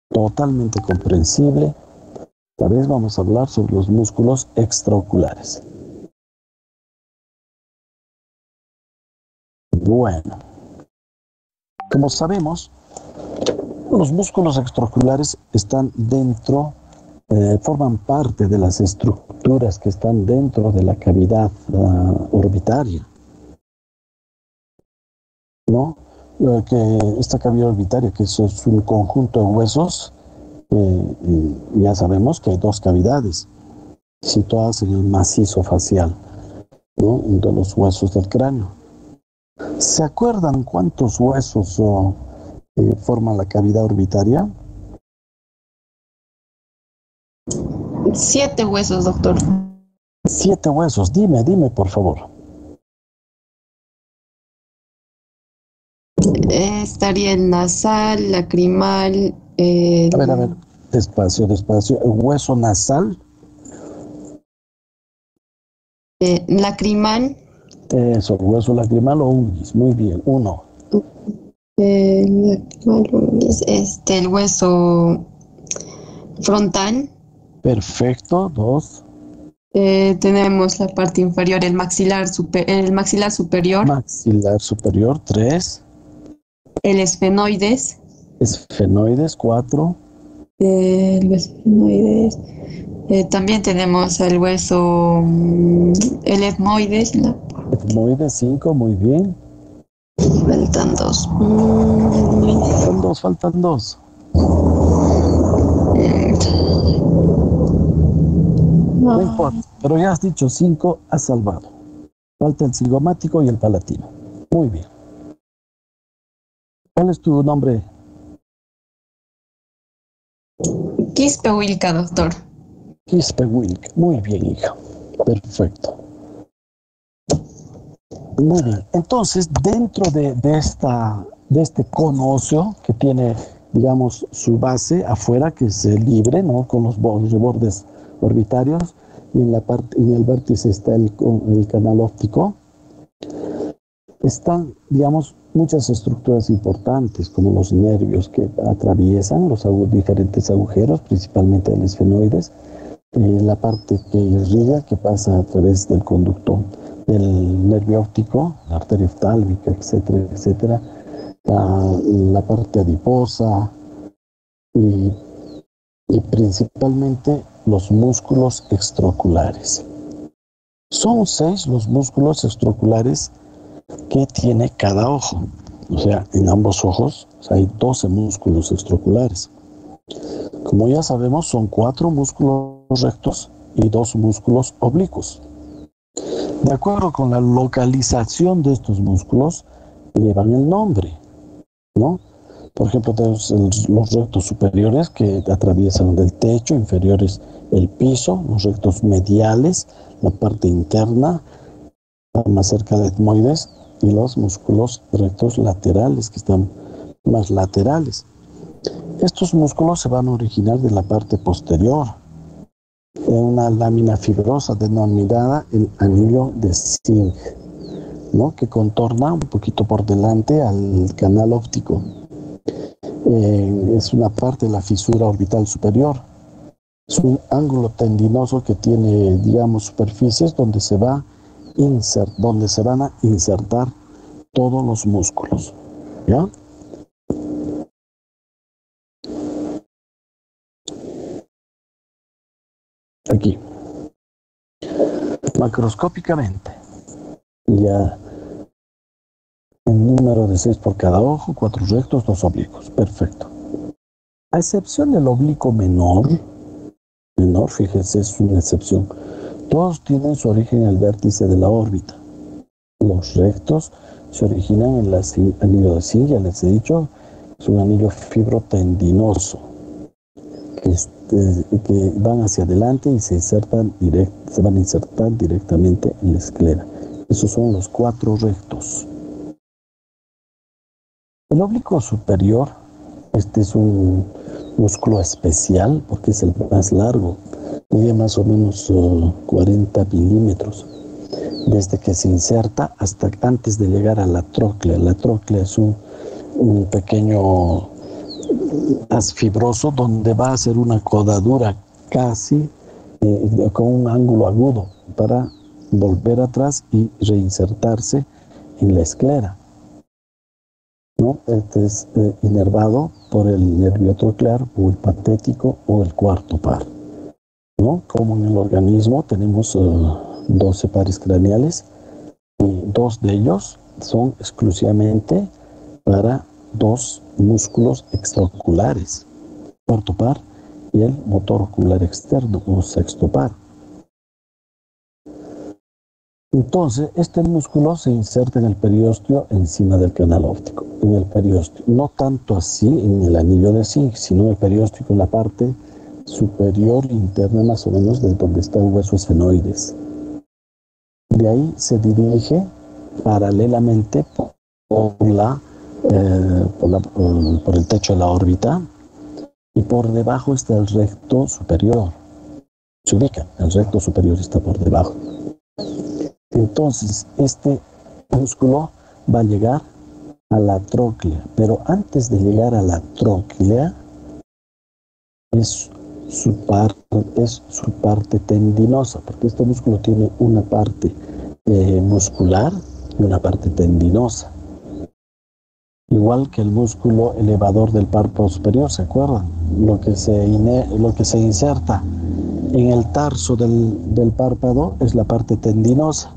Totalmente comprensible. Esta vez vamos a hablar sobre los músculos extraoculares. Bueno, como sabemos, los músculos extraoculares están dentro, forman parte de las estructuras que están dentro de la cavidad orbitaria, ¿no? Que esta cavidad orbitaria, que es un conjunto de huesos, ya sabemos que hay dos cavidades situadas en el macizo facial, ¿no? De los huesos del cráneo. ¿Se acuerdan cuántos huesos forman la cavidad orbitaria? 7 huesos, doctor. 7 huesos. Dime, por favor. Estaría el nasal, lacrimal. A ver, despacio. El hueso nasal. Lacrimal. Eso, el hueso lacrimal o ungis. Muy bien, 1. El hueso frontal. Perfecto, 2. Tenemos la parte inferior, el maxilar superior. Maxilar superior, 3. El esfenoides. Esfenoides, 4. El hueso esfenoides. También tenemos el hueso, el etmoides. Etmoides, 5, muy bien. Faltan 2. Faltan 2. No importa, pero ya has dicho 5, has salvado. Falta el cigomático y el palatino. Muy bien. ¿Cuál es tu nombre? Quispe Wilca, doctor. Quispe Wilca. Muy bien, hija. Perfecto. Muy bien. Entonces, dentro de este cono óseo que tiene, digamos, su base afuera, que es libre, ¿no? Con los bordes orbitarios, y en el vértice está el canal óptico. Están, digamos, muchas estructuras importantes, como los nervios que atraviesan los diferentes agujeros, principalmente el esfenoides, la parte que irriga, que pasa a través del conducto del nervio óptico, la arteria oftálmica, etcétera, etcétera, la parte adiposa y principalmente los músculos extraoculares. Son 6 los músculos extraoculares que tiene cada ojo. O sea, en ambos ojos hay 12 músculos extraoculares. Como ya sabemos, son 4 músculos rectos y 2 músculos oblicuos. De acuerdo con la localización de estos músculos, llevan el nombre, ¿no? Por ejemplo, tenemos los rectos superiores que atraviesan del techo, inferiores el piso, los rectos mediales, la parte interna, más cerca de etmoides, y los músculos rectos laterales, que están más laterales. Estos músculos se van a originar de la parte posterior, en una lámina fibrosa denominada el anillo de Singh, ¿no? Que contorna un poquito por delante al canal óptico. Es una parte de la fisura orbital superior. Es un ángulo tendinoso que tiene, digamos, superficies donde se van a insertar todos los músculos, ¿ya? Aquí. Macroscópicamente, ya el número de 6 por cada ojo, 4 rectos, 2 oblicuos. Perfecto. A excepción del oblicuo menor, fíjense, es una excepción. Todos tienen su origen en el vértice de la órbita. Los rectos se originan en el anillo de Singh, ya les he dicho, es un anillo fibrotendinoso que van hacia adelante y se van a insertar directamente en la esclera. Esos son los 4 rectos. El oblicuo superior, este es un músculo especial porque es el más largo, mide más o menos 40 milímetros, desde que se inserta hasta antes de llegar a la tróclea. La tróclea es un pequeño más fibroso, donde va a ser una codadura casi con un ángulo agudo para volver atrás y reinsertarse en la esclera, ¿no? Este es inervado por el nervio troclear o el patético o el cuarto par, ¿no? Como en el organismo tenemos 12 pares craneales y 2 de ellos son exclusivamente para 2 músculos extraoculares, cuarto par y el motor ocular externo o sexto par. Entonces, este músculo se inserta en el periósteo encima del canal óptico, en el periósteo. No tanto así en el anillo de zinc, sino en el periósteo en la parte superior interna, más o menos, de donde está el hueso esfenoides. De ahí se dirige paralelamente por el techo de la órbita y por debajo está el recto superior. Se ubica, el recto superior está por debajo. Entonces, este músculo va a llegar a la tróclea, pero antes de llegar a la tróclea es su parte tendinosa, porque este músculo tiene una parte muscular y una parte tendinosa. Igual que el músculo elevador del párpado superior, ¿se acuerdan? Lo que se inserta en el tarso del párpado es la parte tendinosa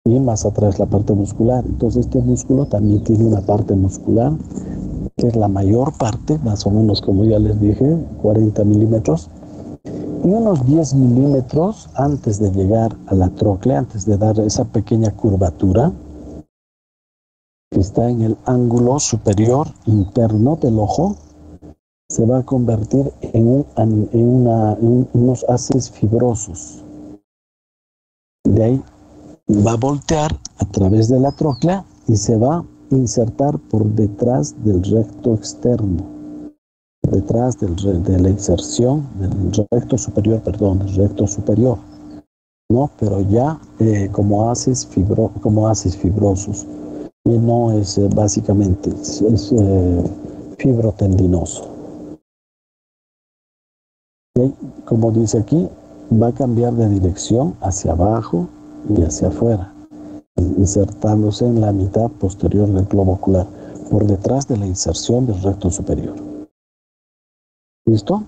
y más atrás la parte muscular. Entonces este músculo también tiene una parte muscular que es la mayor parte, más o menos como ya les dije, 40 milímetros, y unos 10 milímetros antes de llegar a la tróclea, antes de dar esa pequeña curvatura que está en el ángulo superior interno del ojo, se va a convertir en unos haces fibrosos. De ahí va a voltear a través de la tróclea y se va a insertar por detrás del recto externo, detrás de la inserción del recto superior, ¿no? Pero ya como haces fibrosos, y no es básicamente, es fibrotendinoso. Y ahí, como dice aquí, va a cambiar de dirección hacia abajo y hacia afuera, insertándose en la mitad posterior del globo ocular, por detrás de la inserción del recto superior. ¿Listo?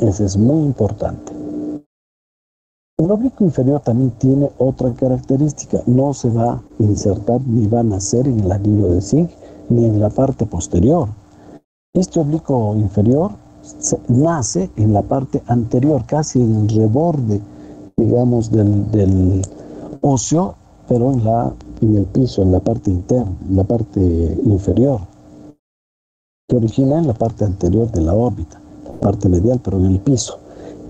Ese es muy importante. El oblicuo inferior también tiene otra característica. No se va a insertar ni va a nacer en el anillo de zinc ni en la parte posterior. Este oblicuo inferior nace en la parte anterior, casi en el reborde, digamos, del óseo, pero en el piso, en la parte interna, en la parte inferior, que origina en la parte anterior de la órbita, la parte medial, pero en el piso,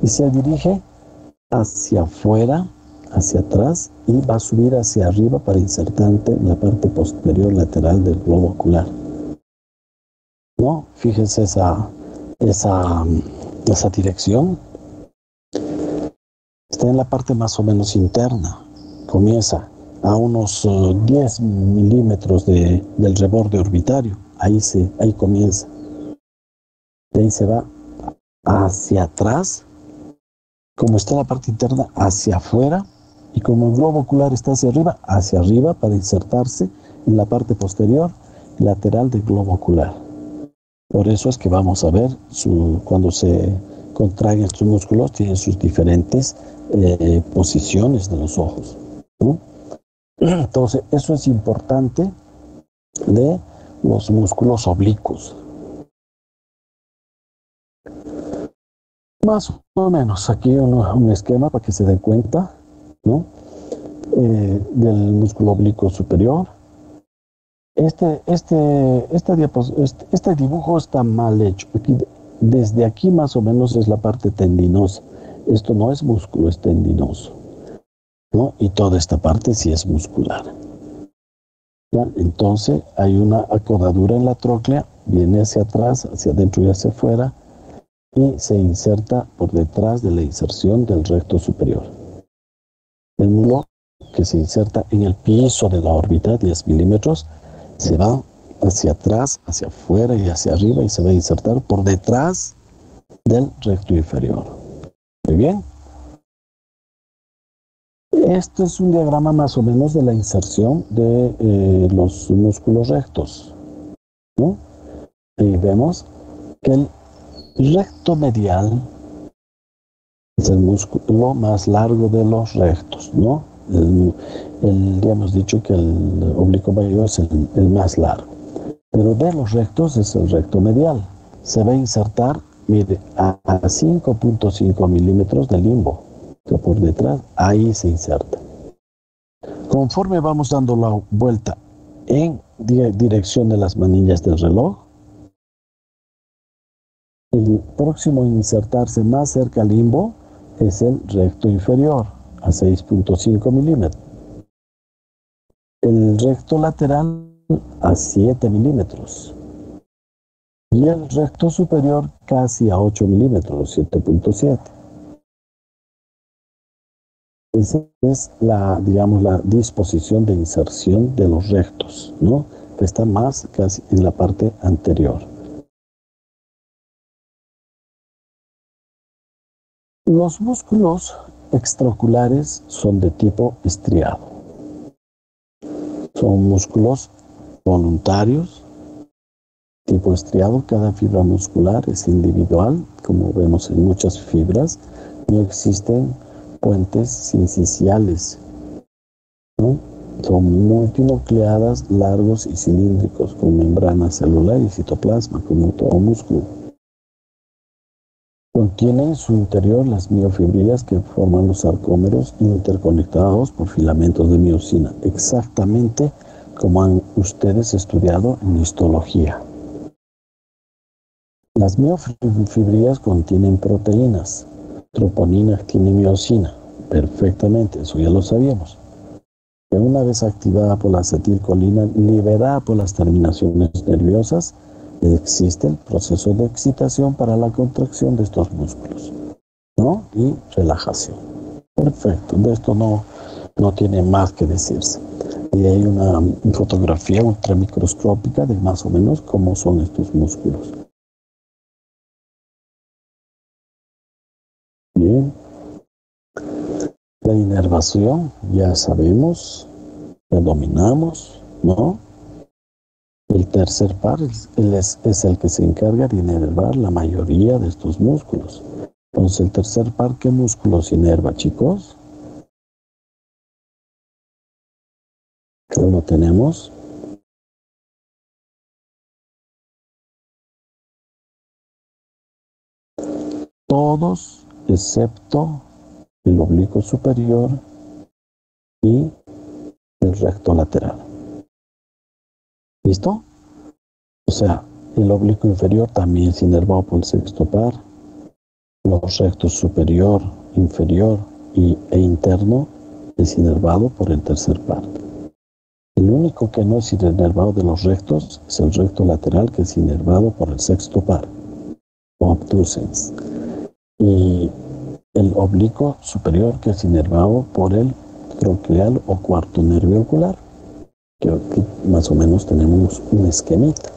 y se dirige hacia afuera, hacia atrás, y va a subir hacia arriba para insertarse en la parte posterior lateral del globo ocular. ¿No? Fíjense esa dirección. Está en la parte más o menos interna. Comienza a unos 10 milímetros del reborde orbitario. Ahí comienza. De ahí se va hacia atrás, como está en la parte interna, hacia afuera, y como el globo ocular está hacia arriba para insertarse en la parte posterior lateral del globo ocular. Por eso es que vamos a ver, cuando se contraen estos músculos, tienen sus diferentes posiciones de los ojos, ¿no? Entonces, eso es importante de los músculos oblicuos. Más o menos, aquí un esquema para que se den cuenta, ¿no? Del músculo oblicuo superior. Este dibujo está mal hecho. Desde aquí más o menos es la parte tendinosa. Esto no es músculo, es tendinoso, ¿no? Y toda esta parte sí es muscular. ¿Ya? Entonces hay una acodadura en la tróclea, viene hacia atrás, hacia adentro y hacia afuera, y se inserta por detrás de la inserción del recto superior. El músculo que se inserta en el piso de la órbita, 10 milímetros, se va hacia atrás, hacia afuera y hacia arriba y se va a insertar por detrás del recto inferior. Muy bien. Este es un diagrama más o menos de la inserción de los músculos rectos, ¿no? Y vemos que el recto medial es el músculo más largo de los rectos, ¿no? Ya hemos dicho que el oblicuo mayor es el más largo. Pero de los rectos es el recto medial. Se va a insertar, mire, a 5.5 milímetros del limbo. O sea, por detrás, ahí se inserta. Conforme vamos dando la vuelta en dirección de las manillas del reloj, el próximo a insertarse más cerca al limbo es el recto inferior, a 6.5 milímetros. El recto lateral a 7 milímetros. Y el recto superior casi a 8 milímetros, 7.7. Esa es la disposición de inserción de los rectos, ¿no? Que está más casi en la parte anterior. Los músculos extraoculares son de tipo estriado. Son músculos voluntarios, tipo estriado. Cada fibra muscular es individual, como vemos en muchas fibras. No existen puentes sinciciales, ¿no? Son multinucleadas, largos y cilíndricos, con membrana celular y citoplasma, como todo músculo. Contienen en su interior las miofibrillas que forman los sarcómeros interconectados por filamentos de miosina, exactamente como han ustedes estudiado en histología. Las miofibrillas contienen proteínas, troponina tiene miosina, perfectamente, eso ya lo sabíamos. Que una vez activada por la acetilcolina, liberada por las terminaciones nerviosas, existe el proceso de excitación para la contracción de estos músculos, ¿no? Y relajación. Perfecto, de esto no tiene más que decirse. Y hay una fotografía ultramicroscópica de más o menos cómo son estos músculos. Bien. La inervación, ya sabemos, la dominamos, ¿no? El tercer par es el que se encarga de inervar la mayoría de estos músculos. Entonces, el tercer par, ¿qué músculos inerva, chicos? Acá lo tenemos. Todos, excepto el oblicuo superior y el recto lateral. ¿Listo? O sea, el oblicuo inferior también es inervado por el sexto par. Los rectos superior, inferior e interno es inervado por el tercer par. El único que no es inervado de los rectos es el recto lateral, que es inervado por el sexto par, o obtuscens. Y el oblicuo superior, que es inervado por el troncleal o cuarto nervio ocular, que aquí más o menos tenemos un esquemita.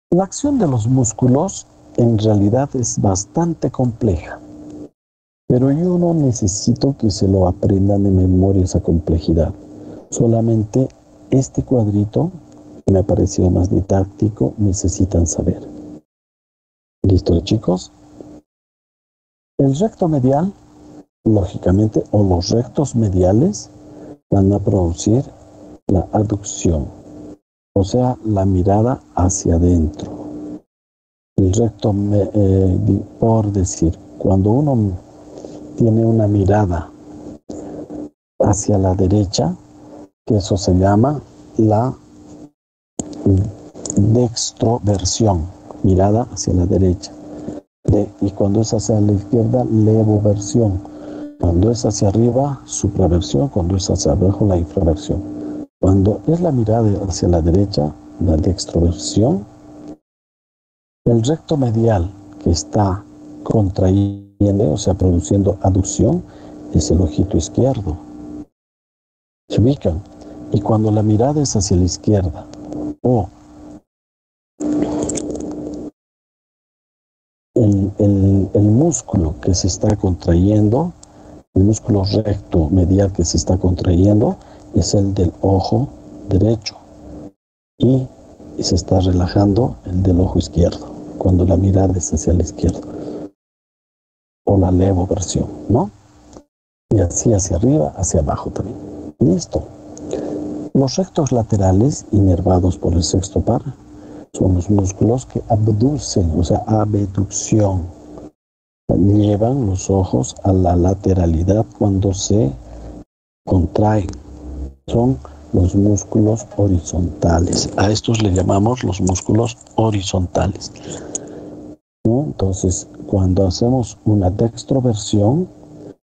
La acción de los músculos en realidad es bastante compleja, pero yo no necesito que se lo aprendan de memoria esa complejidad. Solamente este cuadrito, que me ha parecido más didáctico, necesitan saber. ¿Listo, chicos? El recto medial, lógicamente, o los rectos mediales, van a producir la aducción, o sea, la mirada hacia adentro. El recto, por decir, cuando uno tiene una mirada hacia la derecha, que eso se llama la dextroversión, mirada hacia la derecha. Y cuando es hacia la izquierda, levoversión. Cuando es hacia arriba, supraversión. Cuando es hacia abajo, la infraversión. Cuando es la mirada hacia la derecha, la dextroversión, el recto medial que está contrayendo, o sea, produciendo aducción, es el ojito izquierdo. se ubican. Y cuando la mirada es hacia la izquierda o el músculo que se está contrayendo, el músculo recto medial que se está contrayendo, es el del ojo derecho. Y se está relajando el del ojo izquierdo, cuando la mirada es hacia la izquierda. O la levoversión, ¿no? Y así hacia arriba, hacia abajo también. Listo. Los rectos laterales, inervados por el sexto par, son los músculos que abducen, o sea, abducción. Llevan los ojos a la lateralidad cuando se contraen. Son los músculos horizontales. A estos le llamamos los músculos horizontales, ¿no? Entonces, cuando hacemos una dextroversión,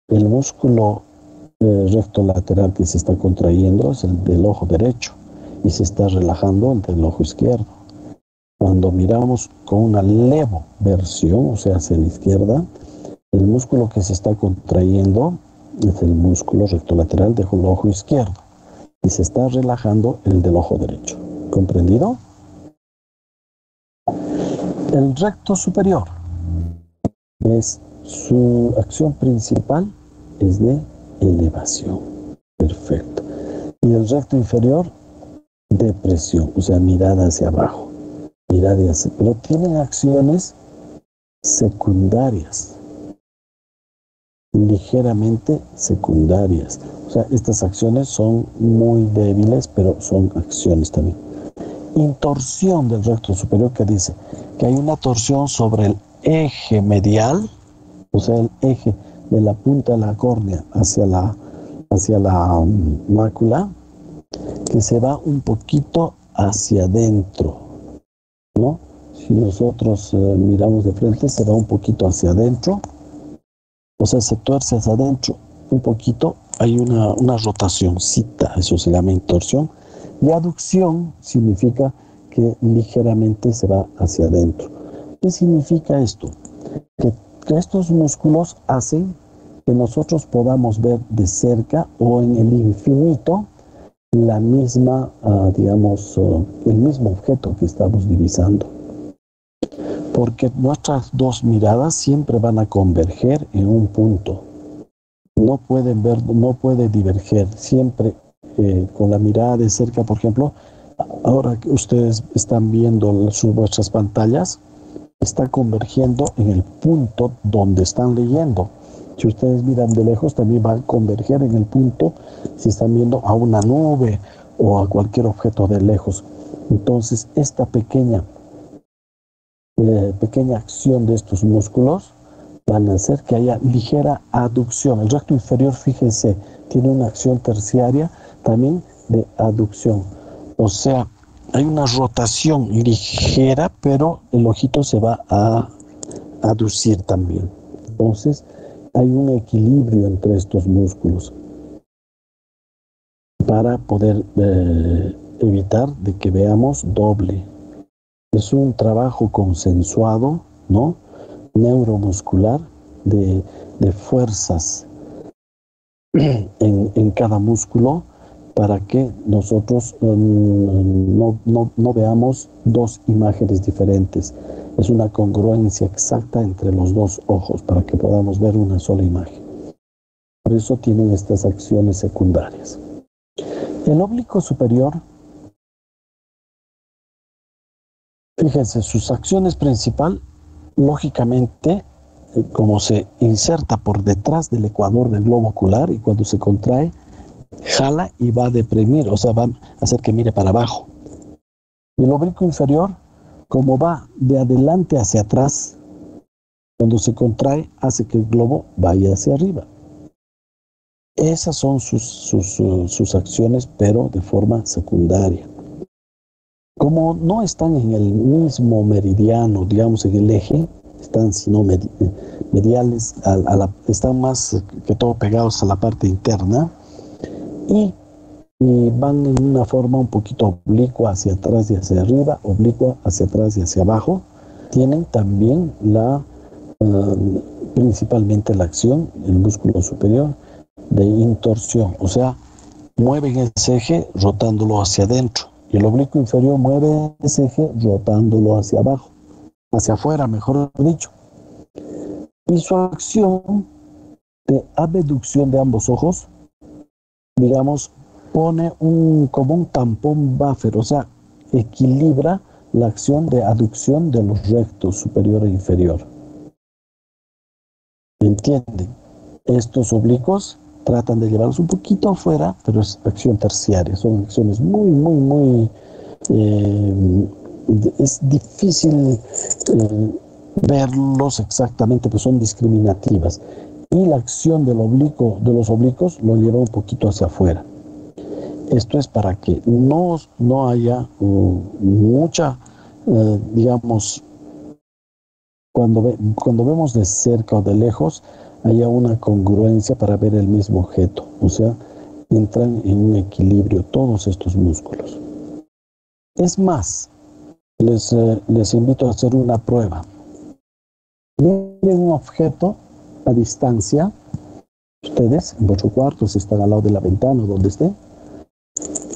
el músculo recto lateral que se está contrayendo es el del ojo derecho y se está relajando el del ojo izquierdo. Cuando miramos con una levoversión, o sea, hacia la izquierda, el músculo que se está contrayendo es el músculo recto lateral del ojo izquierdo y se está relajando el del ojo derecho. ¿Comprendido? El recto superior es su acción principal es de elevación. Perfecto. Y el recto inferior, depresión, o sea, mirada hacia abajo. Mirada hacia, pero tienen acciones secundarias, ligeramente secundarias. O sea, estas acciones son muy débiles, pero son acciones también. Intorsión del recto superior, que dice que hay una torsión sobre el eje medial, o sea, el eje de la punta de la córnea hacia la mácula, que se va un poquito hacia adentro, ¿no? Si nosotros miramos de frente, se va un poquito hacia adentro, o sea, se tuerce hacia adentro un poquito, hay una rotacióncita, eso se llama intorsión. Y aducción significa que ligeramente se va hacia adentro. ¿Qué significa esto? Que estos músculos hacen que nosotros podamos ver de cerca o en el infinito la misma, el mismo objeto que estamos divisando. Porque nuestras dos miradas siempre van a converger en un punto. No puede diverger. Siempre con la mirada de cerca, por ejemplo, ahora que ustedes están viendo vuestras pantallas, está convergiendo en el punto donde están leyendo. Si ustedes miran de lejos, también va a converger en el punto si están viendo a una nube o a cualquier objeto de lejos. Entonces, esta pequeña acción de estos músculos van a hacer que haya ligera aducción. El recto inferior, fíjense, tiene una acción terciaria también de aducción. O sea, hay una rotación ligera, pero el ojito se va a aducir también. Entonces, hay un equilibrio entre estos músculos para poder evitar de que veamos doble. Es un trabajo consensuado, ¿no? Neuromuscular de fuerzas en cada músculo para que nosotros no veamos dos imágenes diferentes. Es una congruencia exacta entre los dos ojos para que podamos ver una sola imagen. Por eso tienen estas acciones secundarias. El oblicuo superior, fíjense, sus acciones principales, lógicamente, como se inserta por detrás del ecuador del globo ocular y cuando se contrae, jala y va a deprimir, o sea, va a hacer que mire para abajo. Y el oblicuo inferior, como va de adelante hacia atrás, cuando se contrae, hace que el globo vaya hacia arriba. Esas son sus acciones, pero de forma secundaria. Como no están en el mismo meridiano, digamos en el eje, están sino mediales, están más que todo pegados a la parte interna y van en una forma un poquito oblicua hacia atrás y hacia arriba, oblicua hacia atrás y hacia abajo. Tienen también principalmente la acción, el músculo superior, de intorsión, o sea, mueven ese eje rotándolo hacia adentro y el oblicuo inferior mueve ese eje rotándolo hacia abajo, hacia afuera, mejor dicho. Y su acción de abducción de ambos ojos, digamos, pone como un tampón buffer, o sea, equilibra la acción de aducción de los rectos superior e inferior. ¿Entienden? Estos oblicuos tratan de llevarlos un poquito afuera, pero es acción terciaria, son acciones muy, es difícil verlos exactamente, pero son discriminativas. Y la acción del oblicuo, de los oblicuos lo lleva un poquito hacia afuera. Esto es para que no haya mucha, digamos, cuando vemos de cerca o de lejos, haya una congruencia para ver el mismo objeto. O sea, entran en un equilibrio todos estos músculos. Es más, les invito a hacer una prueba. Miren un objeto a distancia. Ustedes en vuestro cuarto, si están al lado de la ventana o donde estén,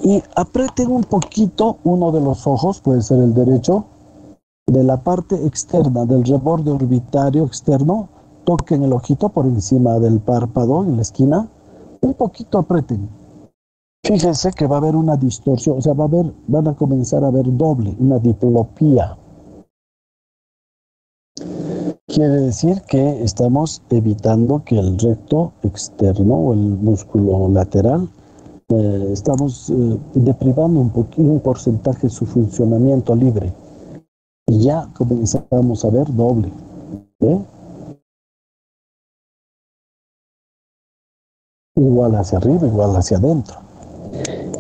y aprieten un poquito uno de los ojos, puede ser el derecho, de la parte externa del reborde orbitario externo, toquen el ojito por encima del párpado en la esquina, un poquito aprieten. Fíjense que va a haber una distorsión, o sea, van a comenzar a ver doble, una diplopía. Quiere decir que estamos evitando que el recto externo o el músculo lateral estamos deprivando un porcentaje de su funcionamiento libre. Y ya comenzamos a ver doble. ¿Ve? Igual hacia arriba, igual hacia adentro.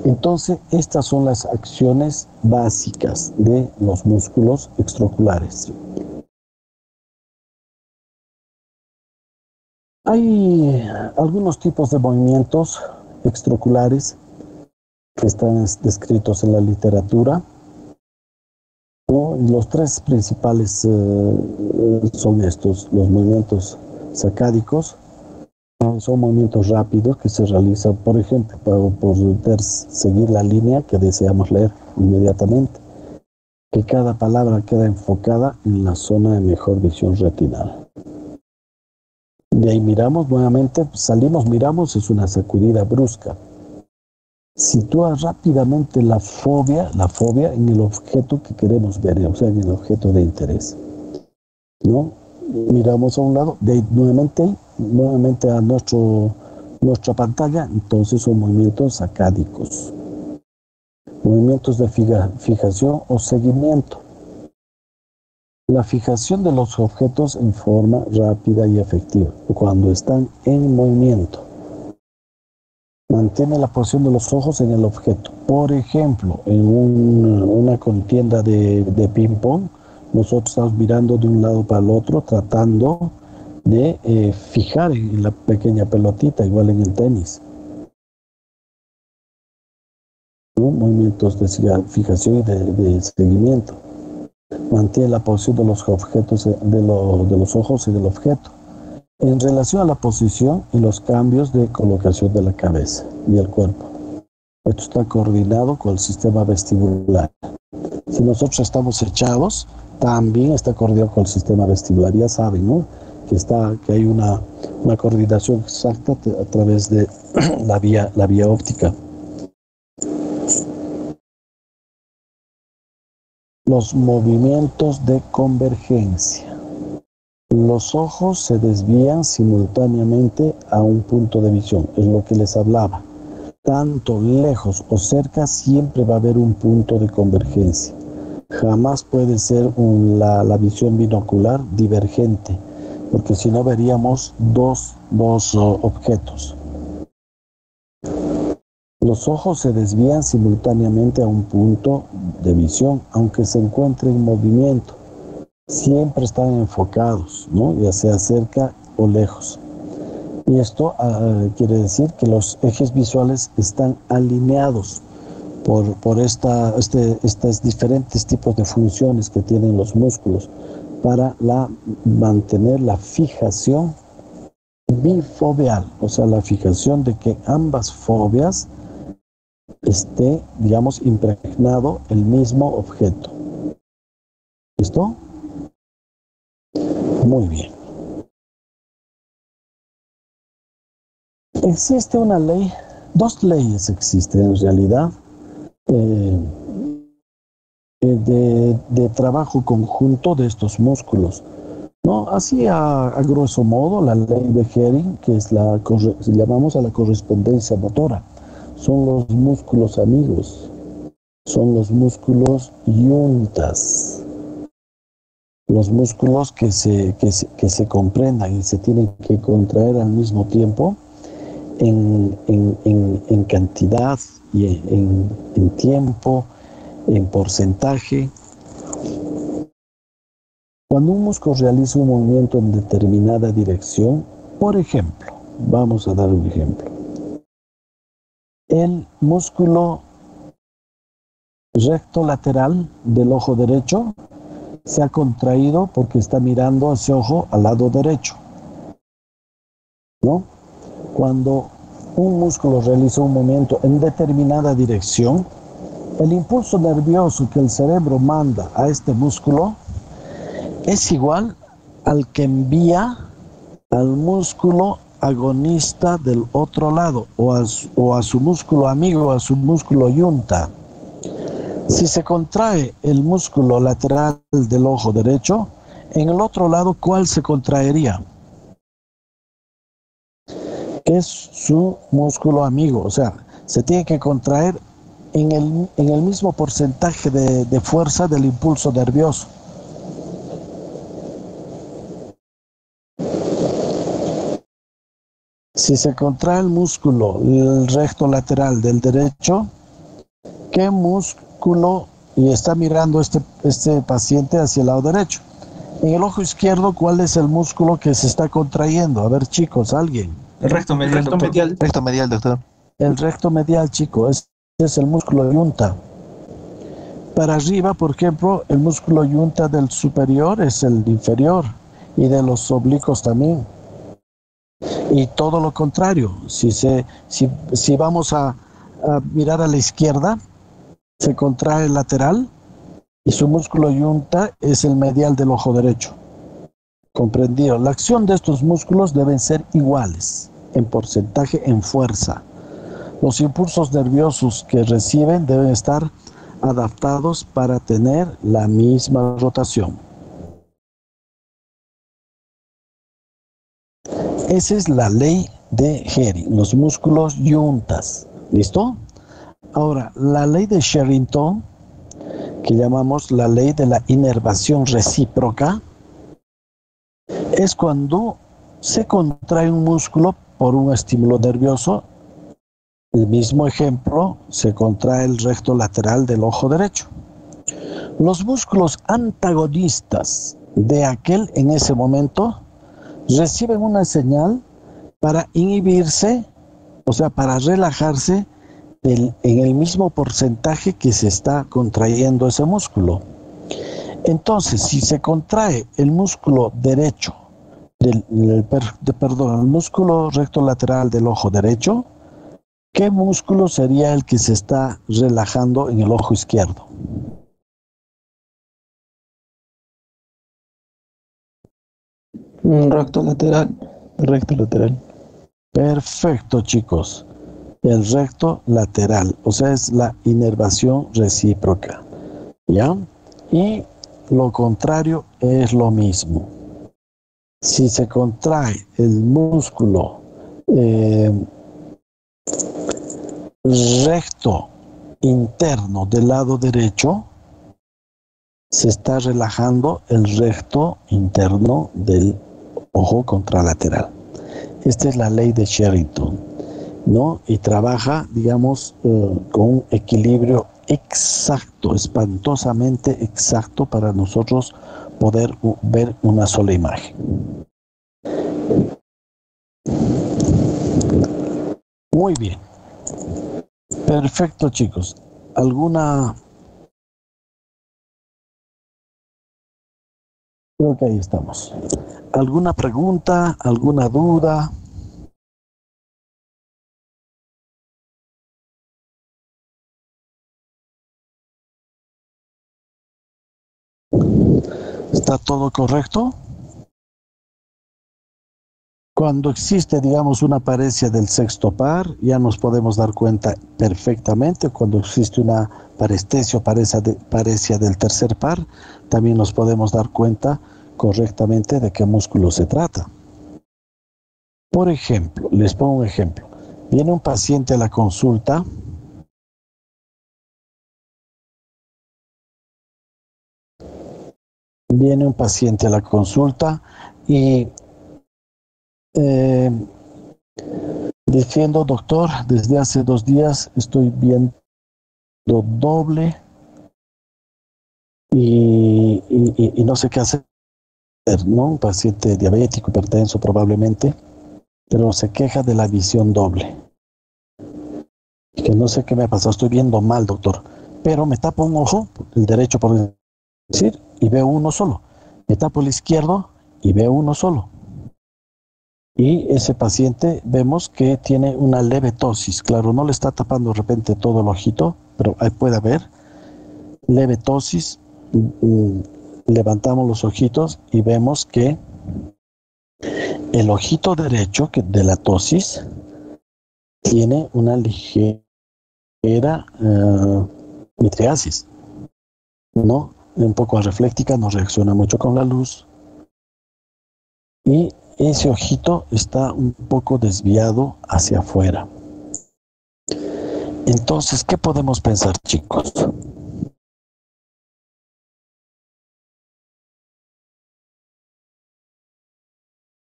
Entonces, estas son las acciones básicas de los músculos extraoculares. Hay algunos tipos de movimientos extraoculares que están descritos en la literatura, ¿no? Los tres principales son estos: los movimientos sacádicos, son movimientos rápidos que se realizan, por ejemplo, por poder seguir la línea que deseamos leer inmediatamente, que cada palabra queda enfocada en la zona de mejor visión retinal. De ahí miramos nuevamente, salimos, miramos, es una sacudida brusca. Sitúa rápidamente la fobia en el objeto que queremos ver, o sea, en el objeto de interés, ¿no? Miramos a un lado, de ahí nuevamente a nuestra pantalla, entonces son movimientos sacádicos. Movimientos de fijación o seguimiento. La fijación de los objetos en forma rápida y efectiva, cuando están en movimiento. Mantiene la posición de los ojos en el objeto. Por ejemplo, en una contienda de ping-pong, nosotros estamos mirando de un lado para el otro, tratando de fijar en la pequeña pelotita, igual en el tenis. ¿No? Movimientos de fijación y de seguimiento. Mantiene la posición de los objetos, de los ojos y del objeto, en relación a la posición y los cambios de colocación de la cabeza y el cuerpo. Esto está coordinado con el sistema vestibular. Si nosotros estamos echados, también está coordinado con el sistema vestibular. Ya saben, ¿no? Que hay una coordinación exacta a través de la vía óptica. Los movimientos de convergencia. Los ojos se desvían simultáneamente a un punto de visión, es lo que les hablaba. Tanto lejos o cerca siempre va a haber un punto de convergencia. Jamás puede ser la visión binocular divergente, porque si no veríamos dos objetos. Los ojos se desvían simultáneamente a un punto de visión, aunque se encuentren en movimiento. Siempre están enfocados, ¿no? Ya sea cerca o lejos. Y esto quiere decir que los ejes visuales están alineados por estos diferentes tipos de funciones que tienen los músculos para mantener la fijación bifoveal, o sea, la fijación de que ambas fobias esté, digamos, impregnado el mismo objeto. ¿Listo? Muy bien. Existe una ley, dos leyes existen en realidad de trabajo conjunto de estos músculos. ¿No? Así a grueso modo, la ley de Hering, que es llamamos a la correspondencia motora, son los músculos amigos, son los músculos yuntas, los músculos que se comprendan y se tienen que contraer al mismo tiempo en cantidad y en tiempo, en porcentaje. Cuando un músculo realiza un movimiento en determinada dirección, por ejemplo, vamos a dar un ejemplo. El músculo recto lateral del ojo derecho se ha contraído porque está mirando ese ojo al lado derecho, ¿no? Cuando un músculo realiza un movimiento en determinada dirección, el impulso nervioso que el cerebro manda a este músculo es igual al que envía al músculo agonista del otro lado o a su músculo amigo, a su músculo yunta. Si se contrae el músculo lateral del ojo derecho, en el otro lado, ¿cuál se contraería? Es su músculo amigo, o sea, se tiene que contraer en el mismo porcentaje de fuerza del impulso nervioso. Si se contrae el músculo el recto lateral del derecho, ¿qué músculo? Y está mirando este paciente hacia el lado derecho. En el ojo izquierdo, ¿cuál es el músculo que se está contrayendo? A ver, chicos, alguien. El recto medial, doctor. Recto medial, doctor. El recto medial, chico, es el músculo yunta. Para arriba, por ejemplo, el músculo yunta del superior es el inferior y de los oblicuos también. Y todo lo contrario, si vamos a mirar a la izquierda, se contrae el lateral y su músculo yunta es el medial del ojo derecho. ¿Comprendido? La acción de estos músculos deben ser iguales en porcentaje, en fuerza. Los impulsos nerviosos que reciben deben estar adaptados para tener la misma rotación. Esa es la ley de Hering, los músculos yuntas. ¿Listo? Ahora, la ley de Sherrington, que llamamos la ley de la inervación recíproca, es cuando se contrae un músculo por un estímulo nervioso. El mismo ejemplo, se contrae el recto lateral del ojo derecho. Los músculos antagonistas de aquel en ese momento reciben una señal para inhibirse, o sea, para relajarse en el mismo porcentaje que se está contrayendo ese músculo. Entonces, si se contrae el músculo derecho, el músculo recto lateral del ojo derecho, ¿qué músculo sería el que se está relajando en el ojo izquierdo? Recto lateral. Recto lateral. Perfecto, chicos. El recto lateral, o sea, es la inervación recíproca. ¿Ya? Y lo contrario es lo mismo. Si se contrae el músculo recto interno del lado derecho, se está relajando el recto interno del ojo contralateral. Esta es la ley de Sherrington, ¿no? Y trabaja, digamos, con un equilibrio exacto, espantosamente exacto para nosotros poder ver una sola imagen. Muy bien. Perfecto, chicos. ¿Alguna? Creo que ahí estamos. ¿Alguna pregunta? ¿Alguna duda? ¿Está todo correcto? Cuando existe, digamos, una paresia del sexto par, ya nos podemos dar cuenta perfectamente. Cuando existe una parestesia o paresia del tercer par, también nos podemos dar cuenta correctamente de qué músculo se trata. Por ejemplo, les pongo un ejemplo. Viene un paciente a la consulta y diciendo, doctor, desde hace 2 días estoy viendo doble y no sé qué hacer, ¿no? Un paciente diabético, hipertenso probablemente, pero se queja de la visión doble. Que no sé qué me ha pasado, estoy viendo mal, doctor, pero me tapo un ojo, el derecho por decir, y veo uno solo. Me tapo el izquierdo y veo uno solo. Y ese paciente vemos que tiene una leve ptosis. Claro, no le está tapando de repente todo el ojito, pero ahí puede haber leve ptosis. Levantamos los ojitos y vemos que el ojito derecho de la ptosis tiene una ligera mitriasis, ¿no? Un poco refléctica, no reacciona mucho con la luz. Y ese ojito está un poco desviado hacia afuera. Entonces, ¿qué podemos pensar, chicos?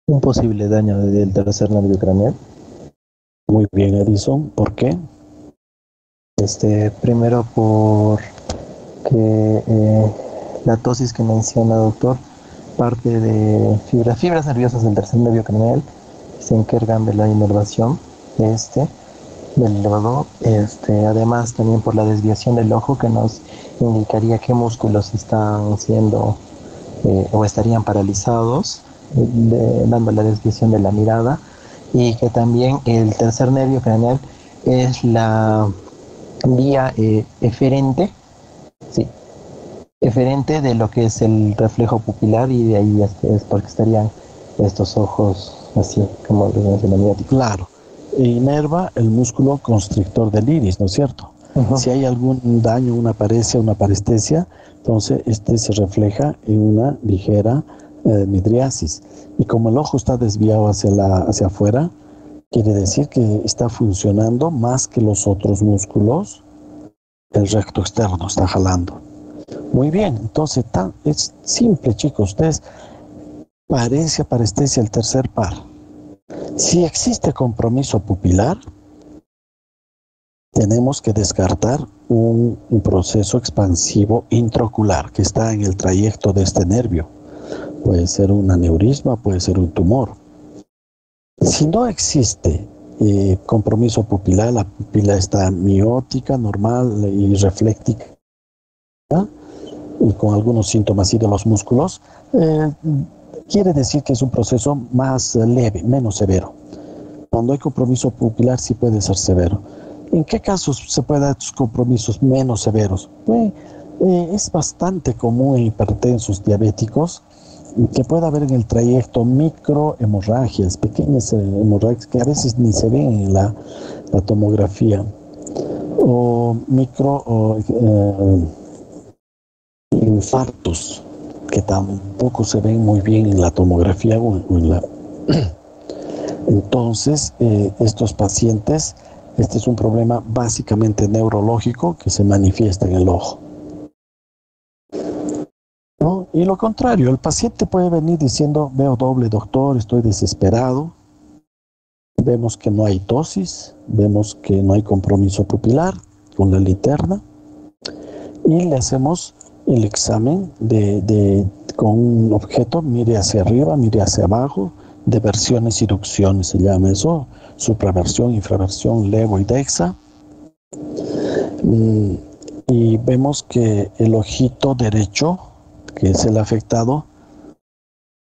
Un posible daño del tercer nervio craneal. Muy bien, Edison. ¿Por qué? Primero por que la ptosis que menciona, doctor, parte de fibras nerviosas del tercer nervio craneal se encargan de la inervación del nodo, además también por la desviación del ojo que nos indicaría qué músculos están siendo o estarían paralizados, dando la desviación de la mirada, y que también el tercer nervio craneal es la vía eferente, sí, eferente de lo que es el reflejo pupilar, y de ahí es porque estarían estos ojos así, como los mencioné. Claro, inerva el músculo constrictor del iris, ¿no es cierto? Uh-huh. Si hay algún daño, una paresia, una parestesia, entonces se refleja en una ligera midriasis. Y como el ojo está desviado hacia afuera, quiere decir que está funcionando más que los otros músculos. El recto externo está jalando. Muy bien, entonces es simple, chicos. Ustedes, parestesia el tercer par. Si existe compromiso pupilar, tenemos que descartar un proceso expansivo intraocular que está en el trayecto de este nervio. Puede ser un aneurisma, puede ser un tumor. Si no existe compromiso pupilar, la pupila está miótica, normal y refléctica, y con algunos síntomas de los músculos, quiere decir que es un proceso más leve, menos severo. Cuando hay compromiso pupilar sí puede ser severo. ¿En qué casos se pueden dar estos compromisos menos severos? Es bastante común en hipertensos diabéticos que puede haber en el trayecto microhemorragias, pequeñas hemorragias que a veces ni se ven en la tomografía, o infartos que tampoco se ven muy bien en la tomografía o en la... Entonces, estos pacientes, este es un problema básicamente neurológico que se manifiesta en el ojo, ¿no? Y lo contrario, el paciente puede venir diciendo, veo doble, doctor, estoy desesperado. Vemos que no hay ptosis, vemos que no hay compromiso pupilar con la linterna y le hacemos el examen con un objeto, mire hacia arriba, mire hacia abajo, deversiones y ducciones, se llama eso, supraversión, infraversión, levo y dexa. Y vemos que el ojito derecho, que es el afectado,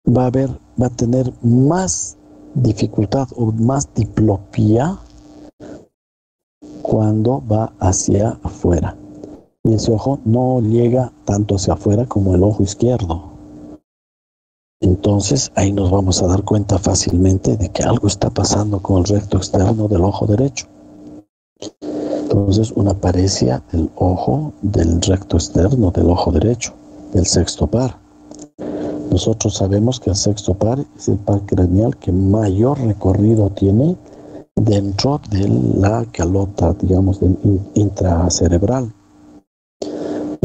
va a tener más dificultad o más diplopía cuando va hacia afuera. Y ese ojo no llega tanto hacia afuera como el ojo izquierdo. Entonces ahí nos vamos a dar cuenta fácilmente de que algo está pasando con el recto externo del ojo derecho. Entonces una paresia del ojo del recto externo del ojo derecho, del sexto par. Nosotros sabemos que el sexto par es el par craneal que mayor recorrido tiene dentro de la calota, digamos, intracerebral.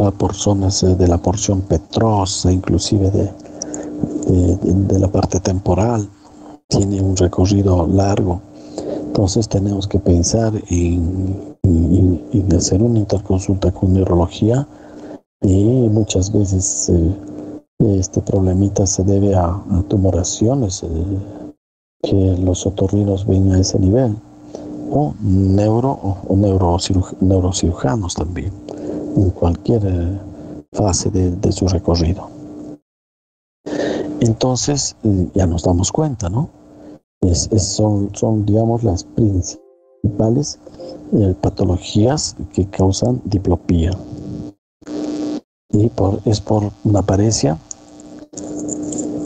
Va por zonas de la porción petrosa, inclusive de la parte temporal. Tiene un recorrido largo. Entonces tenemos que pensar en hacer una interconsulta con neurología y muchas veces este problemita se debe a tumoraciones que los otorrinos ven a ese nivel, o neurocirujanos también, en cualquier fase de su recorrido. Entonces ya nos damos cuenta, ¿no? Son, digamos, las principales patologías que causan diplopía. Y es por una paresia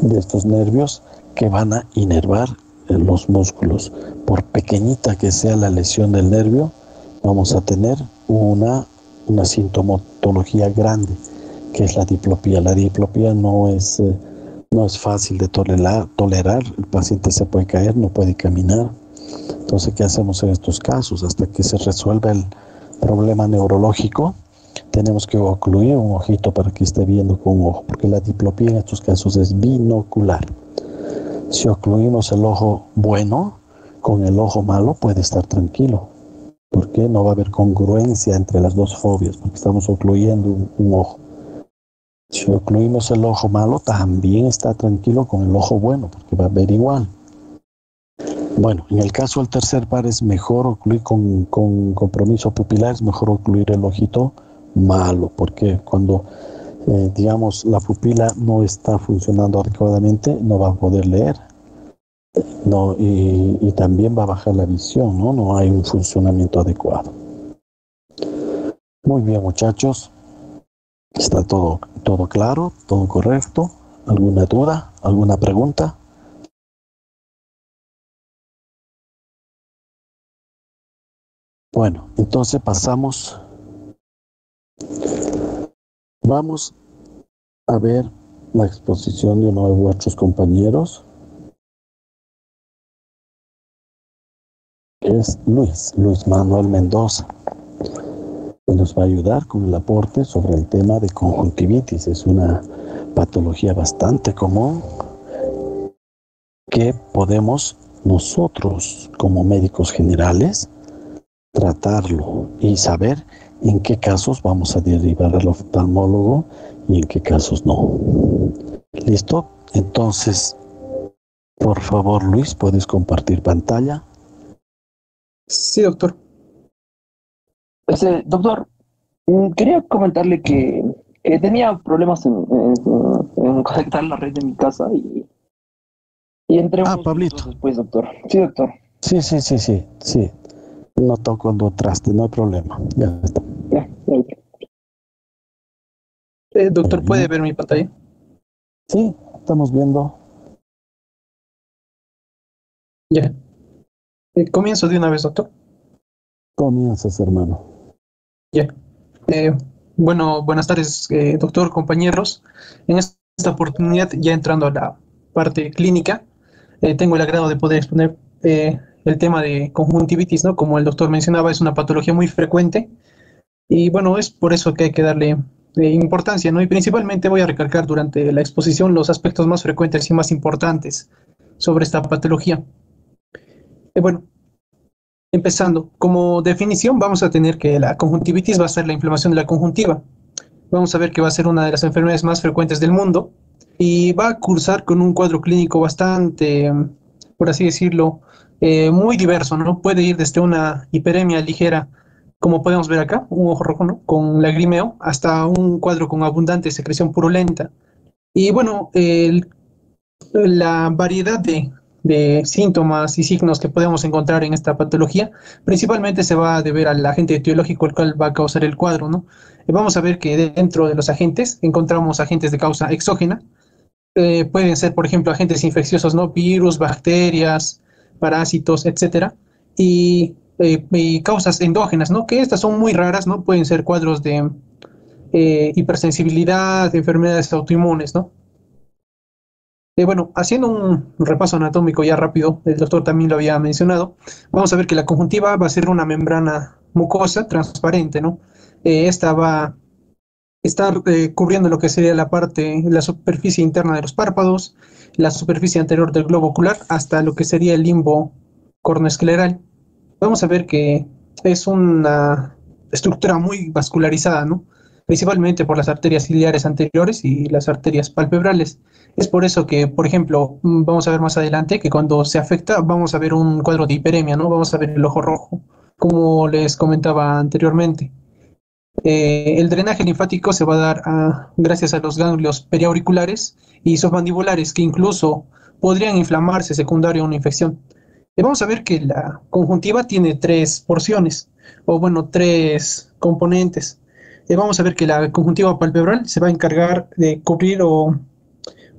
de estos nervios que van a inervar los músculos. Por pequeñita que sea la lesión del nervio, vamos a tener una sintomatología grande, que es la diplopía. La diplopía no es fácil de tolerar. El paciente se puede caer, no puede caminar. Entonces, ¿qué hacemos en estos casos? Hasta que se resuelva el problema neurológico, tenemos que ocluir un ojito para que esté viendo con un ojo, porque la diplopía en estos casos es binocular. Si ocluimos el ojo bueno con el ojo malo, puede estar tranquilo, porque no va a haber congruencia entre las dos fobias, porque estamos ocluyendo un ojo. Si ocluimos el ojo malo, también está tranquilo con el ojo bueno, porque va a ver igual. Bueno, en el caso del tercer par es mejor ocluir con compromiso pupilar, es mejor ocluir el ojito malo, porque cuando, digamos, la pupila no está funcionando adecuadamente, no va a poder leer. No, y también va a bajar la visión, ¿no? No hay un funcionamiento adecuado. Muy bien, muchachos. Está todo claro, todo correcto. ¿Alguna duda? ¿Alguna pregunta? Bueno, entonces vamos a ver la exposición de uno de vuestros compañeros, que es Luis Manuel Mendoza, que nos va a ayudar con el aporte sobre el tema de conjuntivitis. Es una patología bastante común que podemos nosotros, como médicos generales, tratarlo y saber en qué casos vamos a derivar al oftalmólogo y en qué casos no. ¿Listo? Entonces, por favor, Luis, ¿puedes compartir pantalla? Sí, doctor. Doctor, quería comentarle que tenía problemas en conectar la red de mi casa y entré unos Pablito. minutos después, doctor. Sí, doctor. Sí. No toco cuando traste, no hay problema. Ya está. Ya. Doctor, ¿puede ver mi pantalla? Sí, estamos viendo. Ya. Comienzo de una vez, doctor. Comienzas, hermano. Ya. Bueno, buenas tardes, doctor, compañeros. En esta oportunidad, ya entrando a la parte clínica, tengo el agrado de poder exponer el tema de conjuntivitis, ¿no? Como el doctor mencionaba, es una patología muy frecuente y bueno, es por eso que hay que darle importancia, ¿no? Y principalmente voy a recalcar durante la exposición los aspectos más frecuentes y más importantes sobre esta patología. Bueno, empezando, como definición vamos a tener que la conjuntivitis va a ser la inflamación de la conjuntiva. Vamos a ver que va a ser una de las enfermedades más frecuentes del mundo y va a cursar con un cuadro clínico bastante, por así decirlo, muy diverso, ¿no? Puede ir desde una hiperemia ligera, como podemos ver acá, un ojo rojo, ¿no? Con lagrimeo, hasta un cuadro con abundante secreción purulenta. Y bueno, la variedad de síntomas y signos que podemos encontrar en esta patología, principalmente se va a deber al agente etiológico el cual va a causar el cuadro, ¿no? Vamos a ver que dentro de los agentes encontramos agentes de causa exógena, pueden ser, por ejemplo, agentes infecciosos, ¿no? Virus, bacterias, parásitos, etcétera, y causas endógenas, ¿no? Que estas son muy raras, ¿no? Pueden ser cuadros de hipersensibilidad, enfermedades autoinmunes, ¿no? Bueno, haciendo un repaso anatómico ya rápido, el doctor también lo había mencionado, vamos a ver que la conjuntiva va a ser una membrana mucosa transparente, ¿no? Esta va a estar cubriendo lo que sería la superficie interna de los párpados, la superficie anterior del globo ocular, hasta lo que sería el limbo cornoescleral. Vamos a ver que es una estructura muy vascularizada, ¿no? Principalmente por las arterias ciliares anteriores y las arterias palpebrales. Es por eso que, por ejemplo, vamos a ver más adelante que cuando se afecta vamos a ver un cuadro de hiperemia, ¿no? Vamos a ver el ojo rojo, como les comentaba anteriormente. El drenaje linfático se va a dar gracias a los ganglios periauriculares y submandibulares que incluso podrían inflamarse secundario a una infección. Vamos a ver que la conjuntiva tiene tres porciones, o bueno, tres componentes. Vamos a ver que la conjuntiva palpebral se va a encargar de cubrir o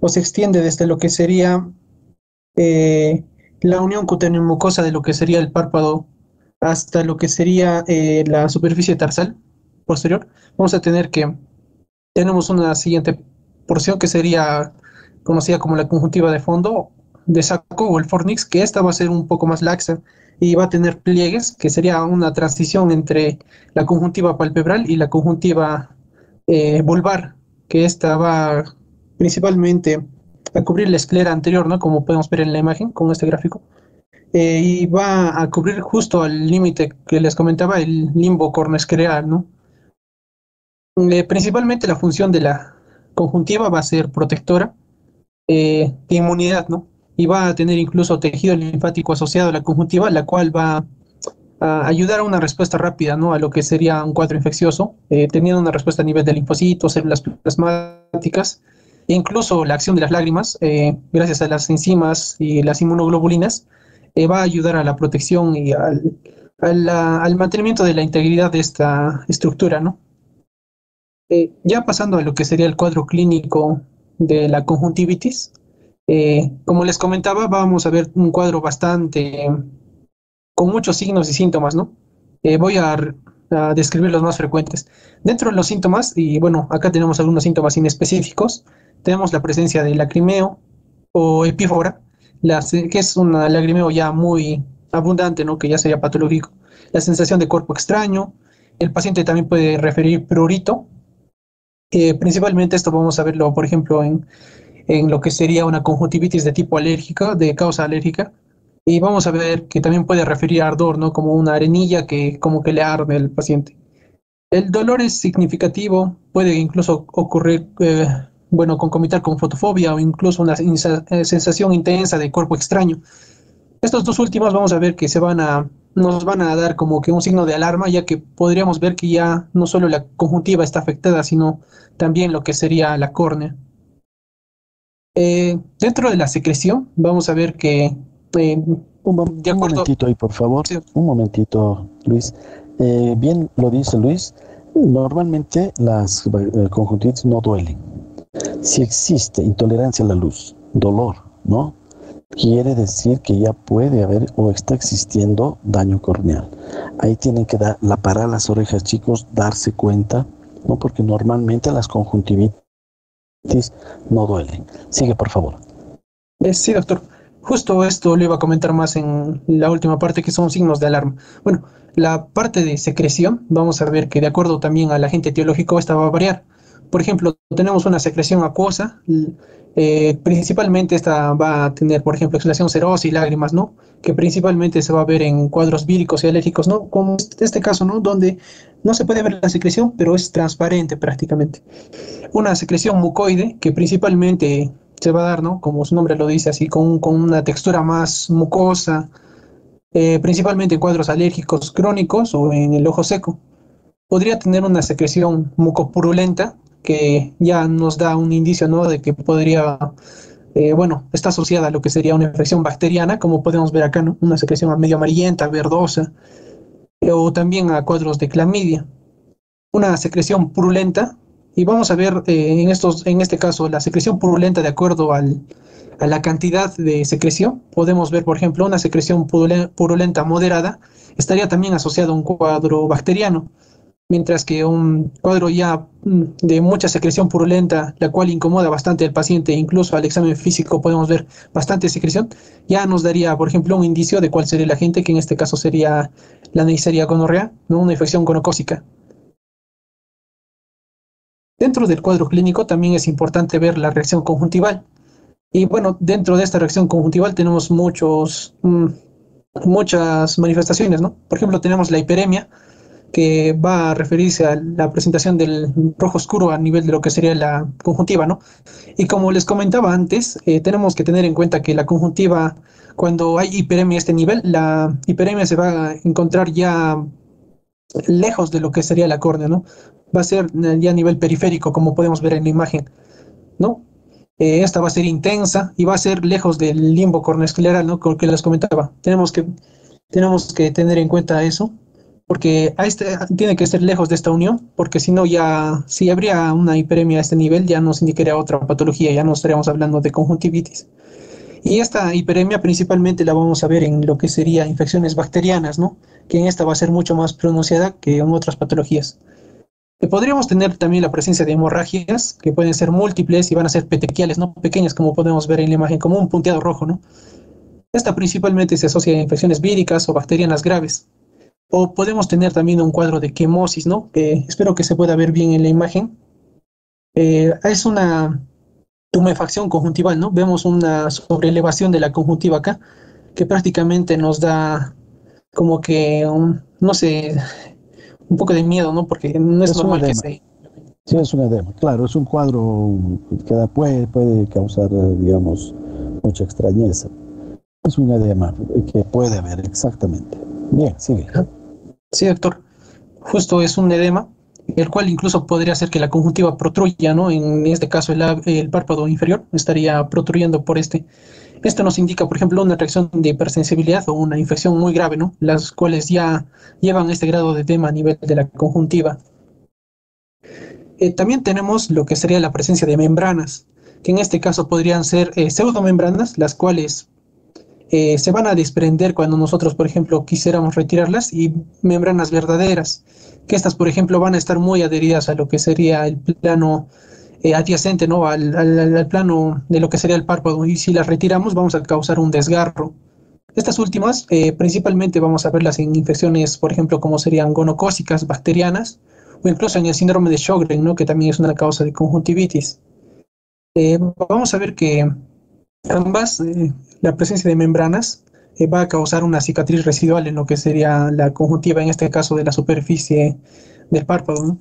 se extiende desde lo que sería la unión cutáneo-mucosa de lo que sería el párpado hasta lo que sería la superficie tarsal posterior. Vamos a tener que tenemos una siguiente porción que sería conocida como la conjuntiva de fondo de saco o el fornix, que esta va a ser un poco más laxa y va a tener pliegues, que sería una transición entre la conjuntiva palpebral y la conjuntiva vulvar, que esta va principalmente a cubrir la esclera anterior, ¿no? Como podemos ver en la imagen con este gráfico. Y va a cubrir justo al límite que les comentaba, el limbo cornoescleral, ¿no? Principalmente la función de la conjuntiva va a ser protectora de inmunidad, ¿no? Y va a tener incluso tejido linfático asociado a la conjuntiva, la cual va a ayudar a una respuesta rápida, ¿no? A lo que sería un cuadro infeccioso, teniendo una respuesta a nivel de linfocitos, células plasmáticas, e incluso la acción de las lágrimas, gracias a las enzimas y las inmunoglobulinas, va a ayudar a la protección y al mantenimiento de la integridad de esta estructura, ¿no? Ya pasando a lo que sería el cuadro clínico de la conjuntivitis, como les comentaba, vamos a ver un cuadro bastante con muchos signos y síntomas, ¿no? Voy a describir los más frecuentes. Dentro de los síntomas, y bueno, acá tenemos algunos síntomas inespecíficos, tenemos la presencia de lacrimeo o epífora, que es un lagrimeo ya muy abundante, ¿no? Que ya sería patológico. La sensación de cuerpo extraño, el paciente también puede referir prurito. Principalmente esto vamos a verlo, por ejemplo, en lo que sería una conjuntivitis de tipo alérgico, de causa alérgica. Y vamos a ver que también puede referir a ardor, ¿no? Como una arenilla que como que le arde al paciente. El dolor es significativo, puede incluso ocurrir, bueno, concomitar con fotofobia o incluso una sensación intensa de cuerpo extraño. Estos dos últimos vamos a ver que nos van a dar como que un signo de alarma, ya que podríamos ver que ya no solo la conjuntiva está afectada, sino también lo que sería la córnea. Dentro de la secreción, vamos a ver que, de Un acuerdo, momentito ahí, por favor. sí, Un momentito, Luis. Bien lo dice Luis. Normalmente las conjuntivitis no duelen. Si existe intolerancia a la luz, dolor, ¿no? Quiere decir que ya puede haber o está existiendo daño corneal. Ahí tienen que parar las orejas, chicos, darse cuenta, ¿no? Porque normalmente las conjuntivitis no duelen. Sigue, por favor. sí, doctor. Justo esto lo iba a comentar más en la última parte, que son signos de alarma. Bueno, la parte de secreción, vamos a ver que de acuerdo también al agente etiológico, esta va a variar. Por ejemplo, tenemos una secreción acuosa, principalmente esta va a tener, por ejemplo, exhalación serosa y lágrimas, ¿no? Que principalmente se va a ver en cuadros víricos y alérgicos, ¿no? Como este caso, ¿no? Donde no se puede ver la secreción, pero es transparente prácticamente. Una secreción mucoide que principalmente se va a dar, ¿no? Como su nombre lo dice, así con una textura más mucosa, principalmente en cuadros alérgicos crónicos o en el ojo seco. Podría tener una secreción mucopurulenta que ya nos da un indicio, ¿no? De que podría, bueno, está asociada a lo que sería una infección bacteriana, como podemos ver acá, ¿no? Una secreción medio amarillenta, verdosa, o también a cuadros de clamidia. Una secreción purulenta Y vamos a ver en este caso la secreción purulenta de acuerdo a la cantidad de secreción. Podemos ver, por ejemplo, una secreción purulenta moderada estaría también asociado a un cuadro bacteriano, mientras que un cuadro ya de mucha secreción purulenta, la cual incomoda bastante al paciente, incluso al examen físico podemos ver bastante secreción, ya nos daría, por ejemplo, un indicio de cuál sería el agente, que en este caso sería la Neisseria gonorrea, ¿no? Una infección gonocócica. Dentro del cuadro clínico también es importante ver la reacción conjuntival. Y bueno, dentro de esta reacción conjuntival tenemos muchas manifestaciones, ¿no? Por ejemplo, tenemos la hiperemia, que va a referirse a la presentación del rojo oscuro a nivel de lo que sería la conjuntiva, ¿no? Y como les comentaba antes, tenemos que tener en cuenta que la conjuntiva, cuando hay hiperemia a este nivel, la hiperemia se va a encontrar ya lejos de lo que sería la córnea, ¿no? Va a ser ya a nivel periférico, como podemos ver en la imagen, ¿no? Esta va a ser intensa y va a ser lejos del limbo corneoescleral, ¿no? Como que les comentaba. Tenemos que tener en cuenta eso, porque tiene que ser lejos de esta unión, porque si no si habría una hiperemia a este nivel, ya nos indicaría otra patología, ya no estaríamos hablando de conjuntivitis. Y esta hiperemia principalmente la vamos a ver en lo que sería infecciones bacterianas, ¿no? Que en esta va a ser mucho más pronunciada que en otras patologías. Podríamos tener también la presencia de hemorragias, que pueden ser múltiples y van a ser petequiales, ¿no? Pequeñas, como podemos ver en la imagen, como un punteado rojo, ¿no? Esta principalmente se asocia a infecciones víricas o bacterianas graves. O podemos tener también un cuadro de quemosis, ¿no? Que espero que se pueda ver bien en la imagen. Es una tumefacción conjuntival, ¿no? Vemos una sobreelevación de la conjuntiva acá, que prácticamente nos da como que, no sé, un poco de miedo, ¿no? Porque no es normal que se... Sí, es un edema. Claro, es un cuadro que puede causar, digamos, mucha extrañeza. Es un edema que puede haber, exactamente. Bien, sigue. Sí, doctor. Justo es un edema, el cual incluso podría hacer que la conjuntiva protruya, ¿no? En este caso, el párpado inferior estaría protruyendo por este. Esto nos indica, por ejemplo, una reacción de hipersensibilidad o una infección muy grave, ¿no? Las cuales ya llevan este grado de edema a nivel de la conjuntiva. También tenemos lo que sería la presencia de membranas, que en este caso podrían ser pseudomembranas, las cuales se van a desprender cuando nosotros, por ejemplo, quisiéramos retirarlas, y membranas verdaderas, que estas, por ejemplo, van a estar muy adheridas a lo que sería el plano adyacente, ¿no? Al plano de lo que sería el párpado, y si las retiramos vamos a causar un desgarro. Estas últimas, principalmente vamos a verlas en infecciones, por ejemplo, como serían gonocócicas, bacterianas, o incluso en el síndrome de Sjögren, ¿no? Que también es una causa de conjuntivitis. Vamos a ver que ambas, la presencia de membranas va a causar una cicatriz residual en lo que sería la conjuntiva, en este caso de la superficie del párpado, ¿no?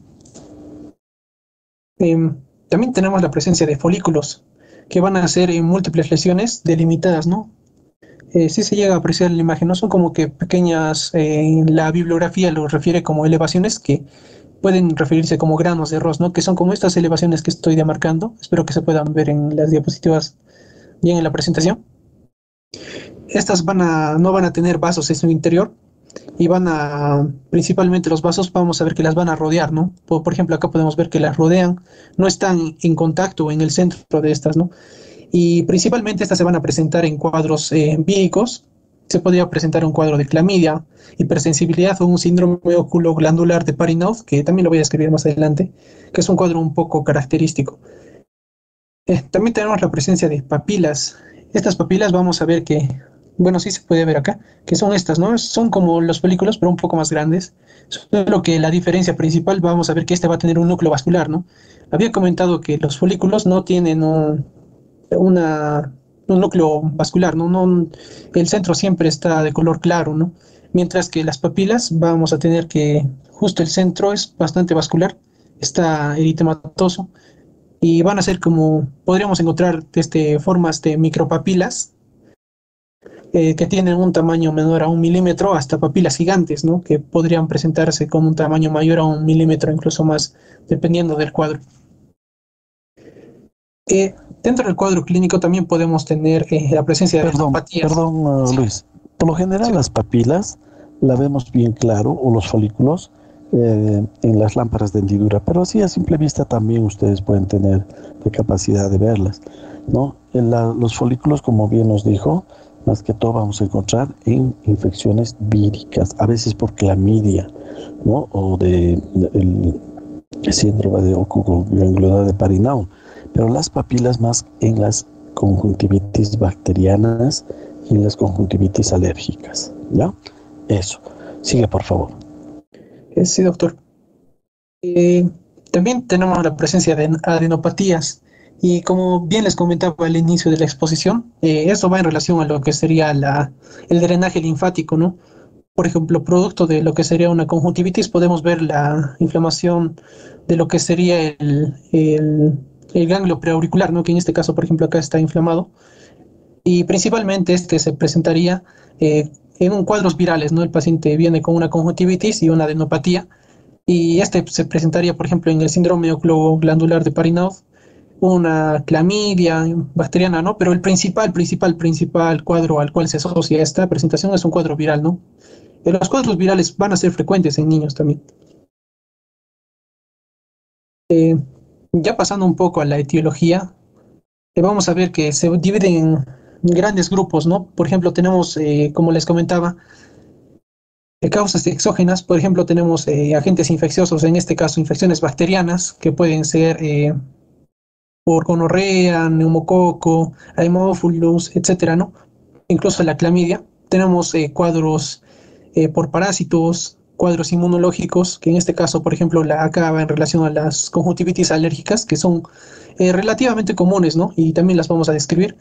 También tenemos la presencia de folículos, que van a ser múltiples lesiones delimitadas, ¿no? Si se llega a apreciar en la imagen, no son como que pequeñas, la bibliografía lo refiere como elevaciones que pueden referirse como granos de arroz, ¿no? Que son como estas elevaciones que estoy demarcando. Espero que se puedan ver en las diapositivas bien en la presentación. Estas no van a tener vasos en su interior, y principalmente los vasos, vamos a ver que las van a rodear, ¿no? Por ejemplo, acá podemos ver que las rodean, no están en contacto en el centro de estas, ¿no? Y principalmente estas se van a presentar en cuadros víricos. Se podría presentar un cuadro de clamidia, hipersensibilidad o un síndrome oculoglandular de Parinov, que también lo voy a escribir más adelante, que es un cuadro un poco característico. También tenemos la presencia de papilas. Estas papilas vamos a ver que, bueno, sí se puede ver acá, que son estas, ¿no? Son como los folículos, pero un poco más grandes. Solo que la diferencia principal, vamos a ver que este va a tener un núcleo vascular, ¿no? Había comentado que los folículos no tienen un núcleo vascular, ¿no? El centro siempre está de color claro, ¿no? Mientras que las papilas vamos a tener que justo el centro es bastante vascular, está eritematoso, y van a ser como, podríamos encontrar formas de micropapilas que tienen un tamaño menor a 1 milímetro, hasta papilas gigantes, ¿no? Que podrían presentarse con un tamaño mayor a 1 milímetro, incluso más, dependiendo del cuadro. Dentro del cuadro clínico también podemos tener la presencia de retropatías. Perdón, Sí. Luis. Por lo general, Sí. las papilas la vemos bien claro, o los folículos, en las lámparas de hendidura, pero así a simple vista también ustedes pueden tener la capacidad de verlas, ¿no? Los folículos, como bien nos dijo, más que todo vamos a encontrar en infecciones víricas, a veces por clamidia, ¿no? O el síndrome de oculogangliosidad de Parinao, pero las papilas más en las conjuntivitis bacterianas y en las conjuntivitis alérgicas, ¿ya? Eso. Sigue, por favor. Sí, doctor. También tenemos la presencia de adenopatías y como bien les comentaba al inicio de la exposición, esto va en relación a lo que sería el drenaje linfático, ¿no? Por ejemplo, producto de lo que sería una conjuntivitis, podemos ver la inflamación de lo que sería el ganglio preauricular, ¿no? Que en este caso, por ejemplo, acá está inflamado. Y principalmente este se presentaría en cuadros virales, ¿no? El paciente viene con una conjuntivitis y una adenopatía. Y este se presentaría, por ejemplo, en el síndrome oculoglandular de Parinaudo, una clamidia bacteriana, ¿no? Pero el principal cuadro al cual se asocia esta presentación es un cuadro viral, ¿no? Los cuadros virales van a ser frecuentes en niños también. Ya pasando un poco a la etiología, vamos a ver que se dividen en grandes grupos, ¿no? Por ejemplo, tenemos, como les comentaba, causas exógenas. Por ejemplo, tenemos agentes infecciosos, en este caso infecciones bacterianas, que pueden ser por gonorrea, neumococo, haemophilus, etcétera, ¿no? Incluso la clamidia. Tenemos cuadros por parásitos, cuadros inmunológicos, que en este caso, por ejemplo, acá va en relación a las conjuntivitis alérgicas, que son relativamente comunes, ¿no? Y también las vamos a describir.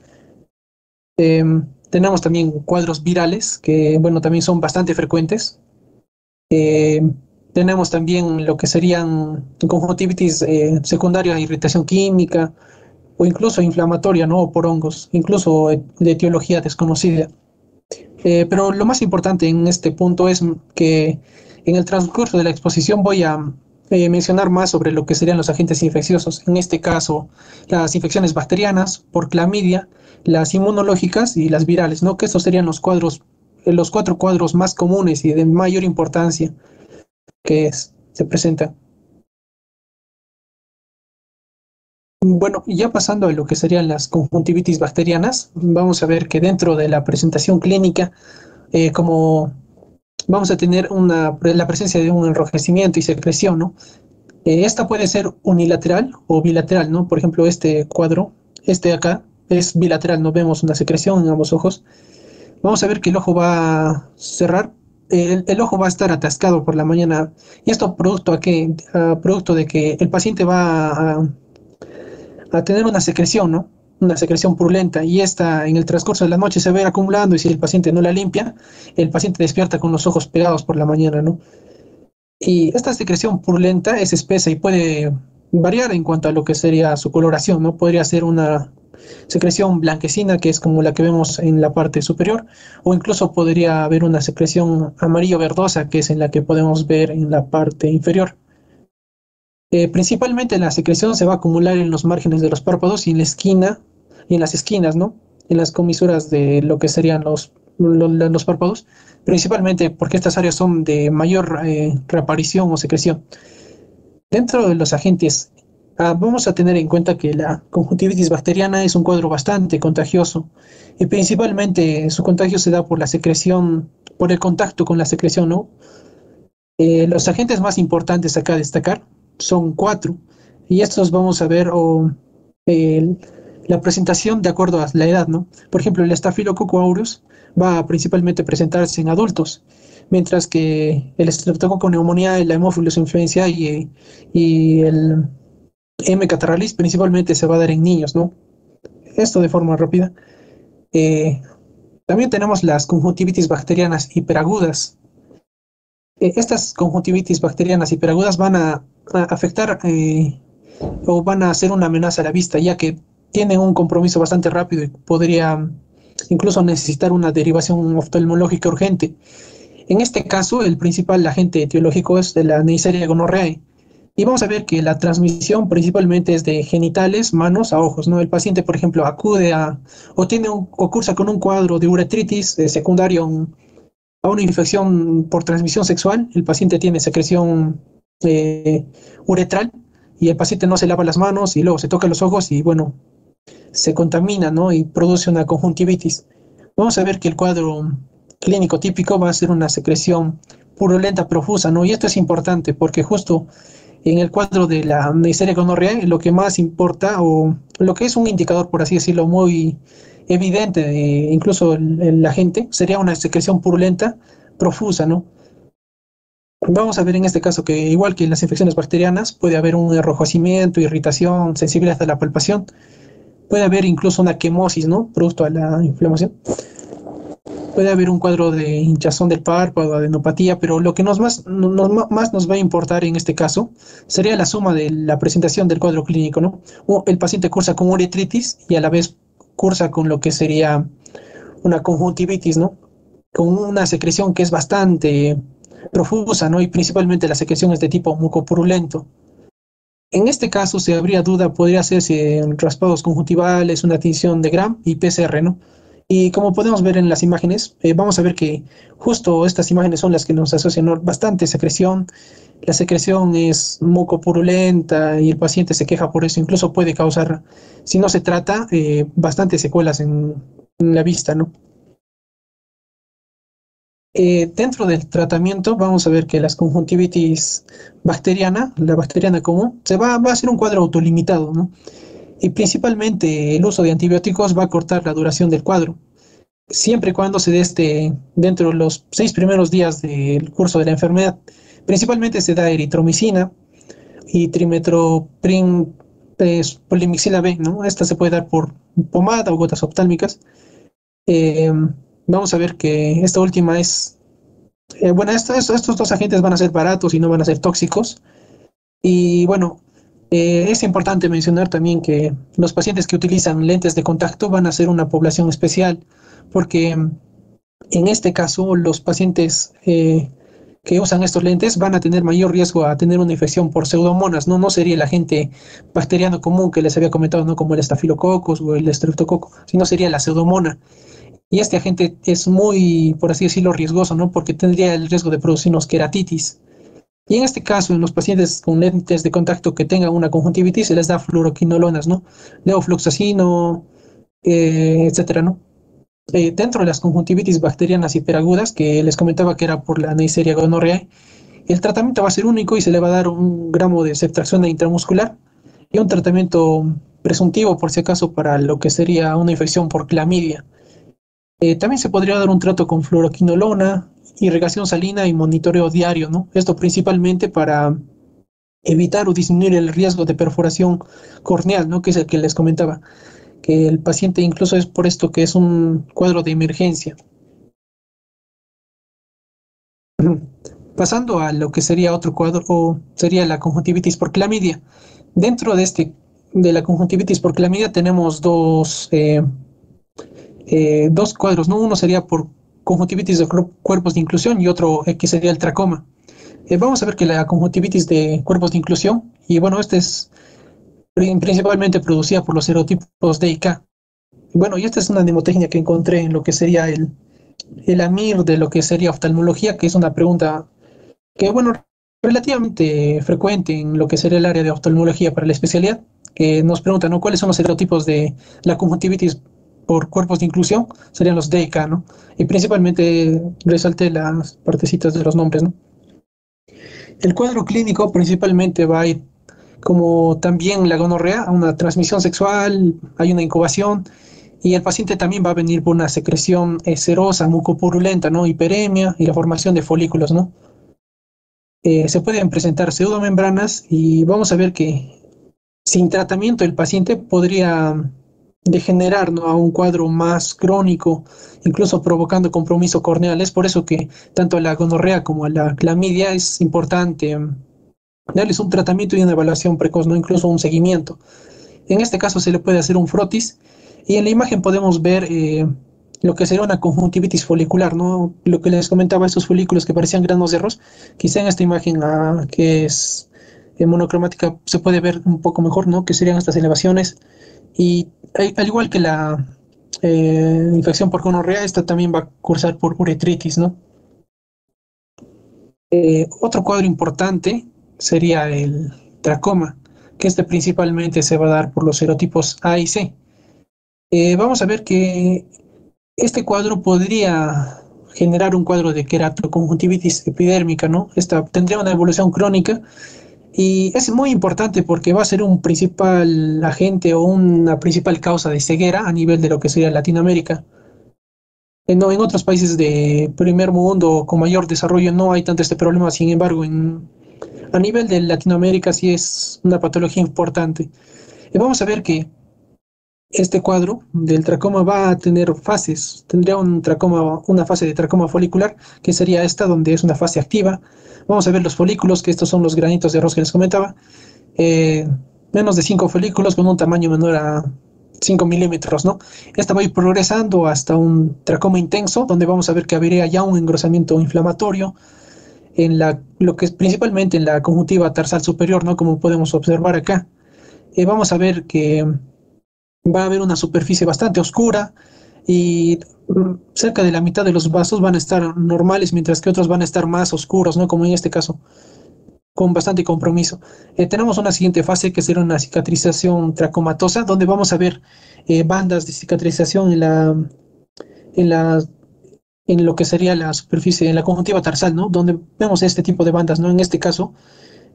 Tenemos también cuadros virales, que, bueno, también son bastante frecuentes. Tenemos también lo que serían conjuntivitis secundaria a irritación química, o incluso inflamatoria, ¿no? O por hongos, incluso de etiología desconocida. Pero lo más importante en este punto es que en el transcurso de la exposición voy a mencionar más sobre lo que serían los agentes infecciosos. En este caso, las infecciones bacterianas por clamidia, las inmunológicas y las virales, ¿no? Que estos serían los cuatro cuadros más comunes y de mayor importancia que se presentan. Bueno, y ya pasando a lo que serían las conjuntivitis bacterianas, vamos a ver que dentro de la presentación clínica, como vamos a tener la presencia de un enrojecimiento y secreción, ¿no? Esta puede ser unilateral o bilateral, ¿no? Por ejemplo, este cuadro, este de acá, es bilateral, no vemos una secreción en ambos ojos. Vamos a ver que el ojo va a cerrar, el ojo va a estar atascado por la mañana. ¿Y esto producto a qué? Producto de que el paciente va a tener una secreción, ¿no? Una secreción purulenta, y esta en el transcurso de la noche se va a ir acumulando, y si el paciente no la limpia, el paciente despierta con los ojos pegados por la mañana, ¿no? Y esta secreción purulenta es espesa y puede variar en cuanto a lo que sería su coloración, ¿no? Podría ser una secreción blanquecina, que es como la que vemos en la parte superior, o incluso podría haber una secreción amarillo verdosa, que es en la que podemos ver en la parte inferior. Principalmente la secreción se va a acumular en los márgenes de los párpados y en la esquina, y en las esquinas, ¿no? En las comisuras de lo que serían los párpados, principalmente porque estas áreas son de mayor reaparición o secreción. Dentro de los agentes, vamos a tener en cuenta que la conjuntivitis bacteriana es un cuadro bastante contagioso, y principalmente su contagio se da por la secreción, por el contacto con la secreción, ¿no? Los agentes más importantes acá a destacar son 4, y estos vamos a ver la presentación de acuerdo a la edad, ¿no? Por ejemplo, el Staphylococcus aureus va a principalmente presentarse en adultos, mientras que el Streptococcus pneumoniae, la Haemophilus influenzae y el M. catarrhalis principalmente se va a dar en niños, ¿no? Esto de forma rápida. También tenemos las conjuntivitis bacterianas hiperagudas. Estas conjuntivitis bacterianas hiperagudas van a afectar o van a ser una amenaza a la vista, ya que tienen un compromiso bastante rápido y podría incluso necesitar una derivación oftalmológica urgente. En este caso, el principal agente etiológico es de la Neisseria gonorrhoeae. Y vamos a ver que la transmisión principalmente es de genitales, manos a ojos, ¿no? El paciente, por ejemplo, acude o cursa con un cuadro de uretritis secundario a una infección por transmisión sexual, el paciente tiene secreción uretral y el paciente no se lava las manos y luego se toca los ojos y bueno, se contamina, ¿no? Y produce una conjuntivitis. Vamos a ver que el cuadro clínico típico va a ser una secreción purulenta profusa, ¿no? Y esto es importante porque justo en el cuadro de la Neisseria gonorrhoeae lo que más importa o lo que es un indicador, por así decirlo, muy evidente, incluso en la gente, sería una secreción purulenta profusa, ¿no? Vamos a ver en este caso que igual que en las infecciones bacterianas puede haber un enrojecimiento, irritación, sensibilidad a la palpación, puede haber incluso una quemosis, ¿no? Producto a la inflamación. Puede haber un cuadro de hinchazón del párpado, adenopatía, pero lo que más nos va a importar en este caso sería la suma de la presentación del cuadro clínico, ¿no? El paciente cursa con uretritis y a la vez cursa con lo que sería una conjuntivitis, ¿no? Con una secreción que es bastante profusa, ¿no? Y principalmente la secreción es de tipo mucopurulento. En este caso, si habría duda, podría hacerse raspados conjuntivales, una tinción de Gram y PCR, ¿no? Y como podemos ver en las imágenes, vamos a ver que justo estas imágenes son las que nos asocian, ¿no? Bastante secreción. La secreción es mucopurulenta y el paciente se queja por eso. Incluso puede causar, si no se trata, bastantes secuelas en la vista, ¿no? Dentro del tratamiento vamos a ver que las conjuntivitis bacteriana, la bacteriana común, va a ser un cuadro autolimitado, ¿no? Y principalmente el uso de antibióticos va a cortar la duración del cuadro, siempre y cuando se dé dentro de los 6 primeros días del curso de la enfermedad. Principalmente se da eritromicina y trimetoprim polimixila B, ¿no? Esta se puede dar por pomada o gotas oftálmicas. Eh, Vamos a ver que esta última es, bueno, estos dos agentes van a ser baratos y no van a ser tóxicos. Y bueno, es importante mencionar también que los pacientes que utilizan lentes de contacto van a ser una población especial, porque en este caso los pacientes que usan estos lentes van a tener mayor riesgo a tener una infección por pseudomonas, ¿no? No sería el agente bacteriano común que les había comentado, ¿no? Como el estafilococcus o el streptococo, sino sería la pseudomona. Y este agente es muy, por así decirlo, riesgoso, ¿no? Porque tendría el riesgo de producirnos queratitis. Y en este caso, en los pacientes con lentes de contacto que tengan una conjuntivitis, se les da fluoroquinolonas, ¿no? Levofloxacino, etcétera, ¿no? Dentro de las conjuntivitis bacterianas hiperagudas, que les comentaba que era por la Neisseria gonorrhoeae, el tratamiento va a ser único y se le va a dar 1 gramo de ceftriaxona intramuscular y un tratamiento presuntivo, por si acaso, para lo que sería una infección por clamidia. También se podría dar un trato con fluoroquinolona, irrigación salina y monitoreo diario, ¿no? Esto principalmente para evitar o disminuir el riesgo de perforación corneal, ¿no? Que es el que les comentaba, que el paciente incluso es por esto que es un cuadro de emergencia. Pasando a lo que sería otro cuadro, o sería la conjuntivitis por clamidia. Dentro de la conjuntivitis por clamidia tenemos dos cuadros, ¿no? Uno sería por conjuntivitis de cuerpos de inclusión y otro que sería el tracoma. Vamos a ver que la conjuntivitis de cuerpos de inclusión, y bueno, esta es principalmente producida por los serotipos D y K. Bueno, y esta es una mnemotecnia que encontré en lo que sería el AMIR de lo que sería oftalmología, que es una pregunta que, bueno, relativamente frecuente en lo que sería el área de oftalmología para la especialidad, que nos pregunta, ¿no? ¿Cuáles son los serotipos de la conjuntivitis por cuerpos de inclusión? Serían los D y K, ¿no? Y principalmente resalté las partecitas de los nombres, ¿no? El cuadro clínico principalmente va a ir, como también la gonorrea, a una transmisión sexual, hay una incubación, y el paciente también va a venir por una secreción serosa, mucopurulenta, ¿no? Hiperemia y la formación de folículos, ¿no? Se pueden presentar pseudomembranas y vamos a ver que sin tratamiento el paciente podría degenerar, ¿no? A un cuadro más crónico, incluso provocando compromiso corneal. Es por eso que tanto a la gonorrea como a la clamidia es importante darles un tratamiento y una evaluación precoz, ¿no? Incluso un seguimiento. En este caso se le puede hacer un frotis y en la imagen podemos ver lo que sería una conjuntivitis folicular, ¿no? Lo que les comentaba, estos folículos que parecían granos de arroz, quizá en esta imagen que es monocromática se puede ver un poco mejor, ¿no? Que serían estas elevaciones y al igual que la infección por gonorrea, esta también va a cursar por uretritis, ¿no? Otro cuadro importante sería el tracoma, que este principalmente se va a dar por los serotipos A y C. Vamos a ver que este cuadro podría generar un cuadro de queratoconjuntivitis epidérmica, ¿no? Esta tendría una evolución crónica y es muy importante porque va a ser un principal agente o una principal causa de ceguera a nivel de lo que sería Latinoamérica. No, en otros países de primer mundo con mayor desarrollo no hay tanto este problema, sin embargo, a nivel de Latinoamérica sí es una patología importante. Y vamos a ver que este cuadro del tracoma va a tener fases. Tendría una fase de tracoma folicular, que sería esta, donde es una fase activa. Vamos a ver los folículos, que estos son los granitos de arroz que les comentaba. Eh, Menos de 5 folículos con un tamaño menor a 5 milímetros, ¿no? Esta va a ir progresando hasta un tracoma intenso, donde vamos a ver que habría ya un engrosamiento inflamatorio lo que es principalmente en la conjuntiva tarsal superior, ¿no? Como podemos observar acá. Vamos a ver que va a haber una superficie bastante oscura y cerca de la mitad de los vasos van a estar normales, mientras que otros van a estar más oscuros, ¿no? Como en este caso, con bastante compromiso. Tenemos una siguiente fase que será una cicatrización tracomatosa, donde vamos a ver bandas de cicatrización en la, en lo que sería la superficie, en la conjuntiva tarsal, ¿no? Donde vemos este tipo de bandas, ¿no? En este caso,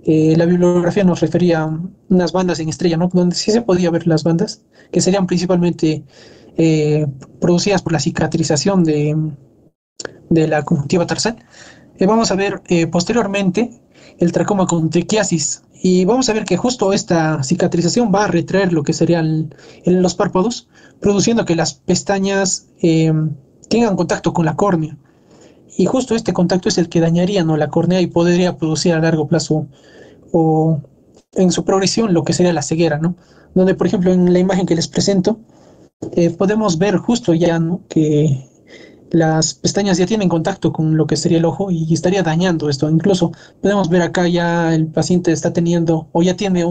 la bibliografía nos refería a unas bandas en estrella, ¿no? Donde sí se podía ver las bandas, que serían principalmente producidas por la cicatrización de la conjuntiva tarsal. Vamos a ver posteriormente el tracoma con triquiasis y vamos a ver que justo esta cicatrización va a retraer lo que serían los párpados, produciendo que las pestañas tengan contacto con la córnea. Y justo este contacto es el que dañaría, ¿no?, la córnea y podría producir a largo plazo o en su progresión lo que sería la ceguera, ¿no? Donde, por ejemplo, en la imagen que les presento, podemos ver justo ya, ¿no?, que las pestañas ya tienen contacto con lo que sería el ojo y estaría dañando esto. Incluso podemos ver acá ya el paciente está teniendo o ya tiene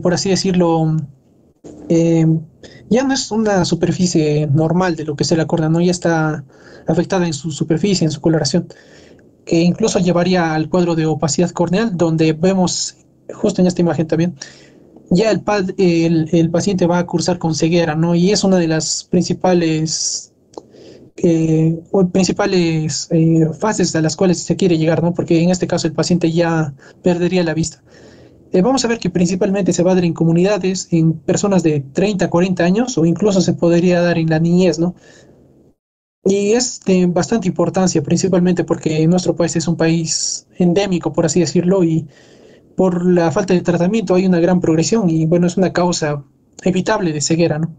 por así decirlo, eh, ya no es una superficie normal de lo que es la córnea, ¿no? Ya está afectada en su superficie, en su coloración, que incluso llevaría al cuadro de opacidad corneal, donde vemos justo en esta imagen también, ya el paciente va a cursar con ceguera, ¿no? Y es una de las principales fases a las cuales se quiere llegar, ¿no? Porque en este caso el paciente ya perdería la vista. Vamos a ver que principalmente se va a dar en comunidades, en personas de 30 a 40 años o incluso se podría dar en la niñez, ¿no? Y es de bastante importancia, principalmente porque nuestro país es un país endémico, por así decirlo, y por la falta de tratamiento hay una gran progresión y bueno, es una causa evitable de ceguera, ¿no?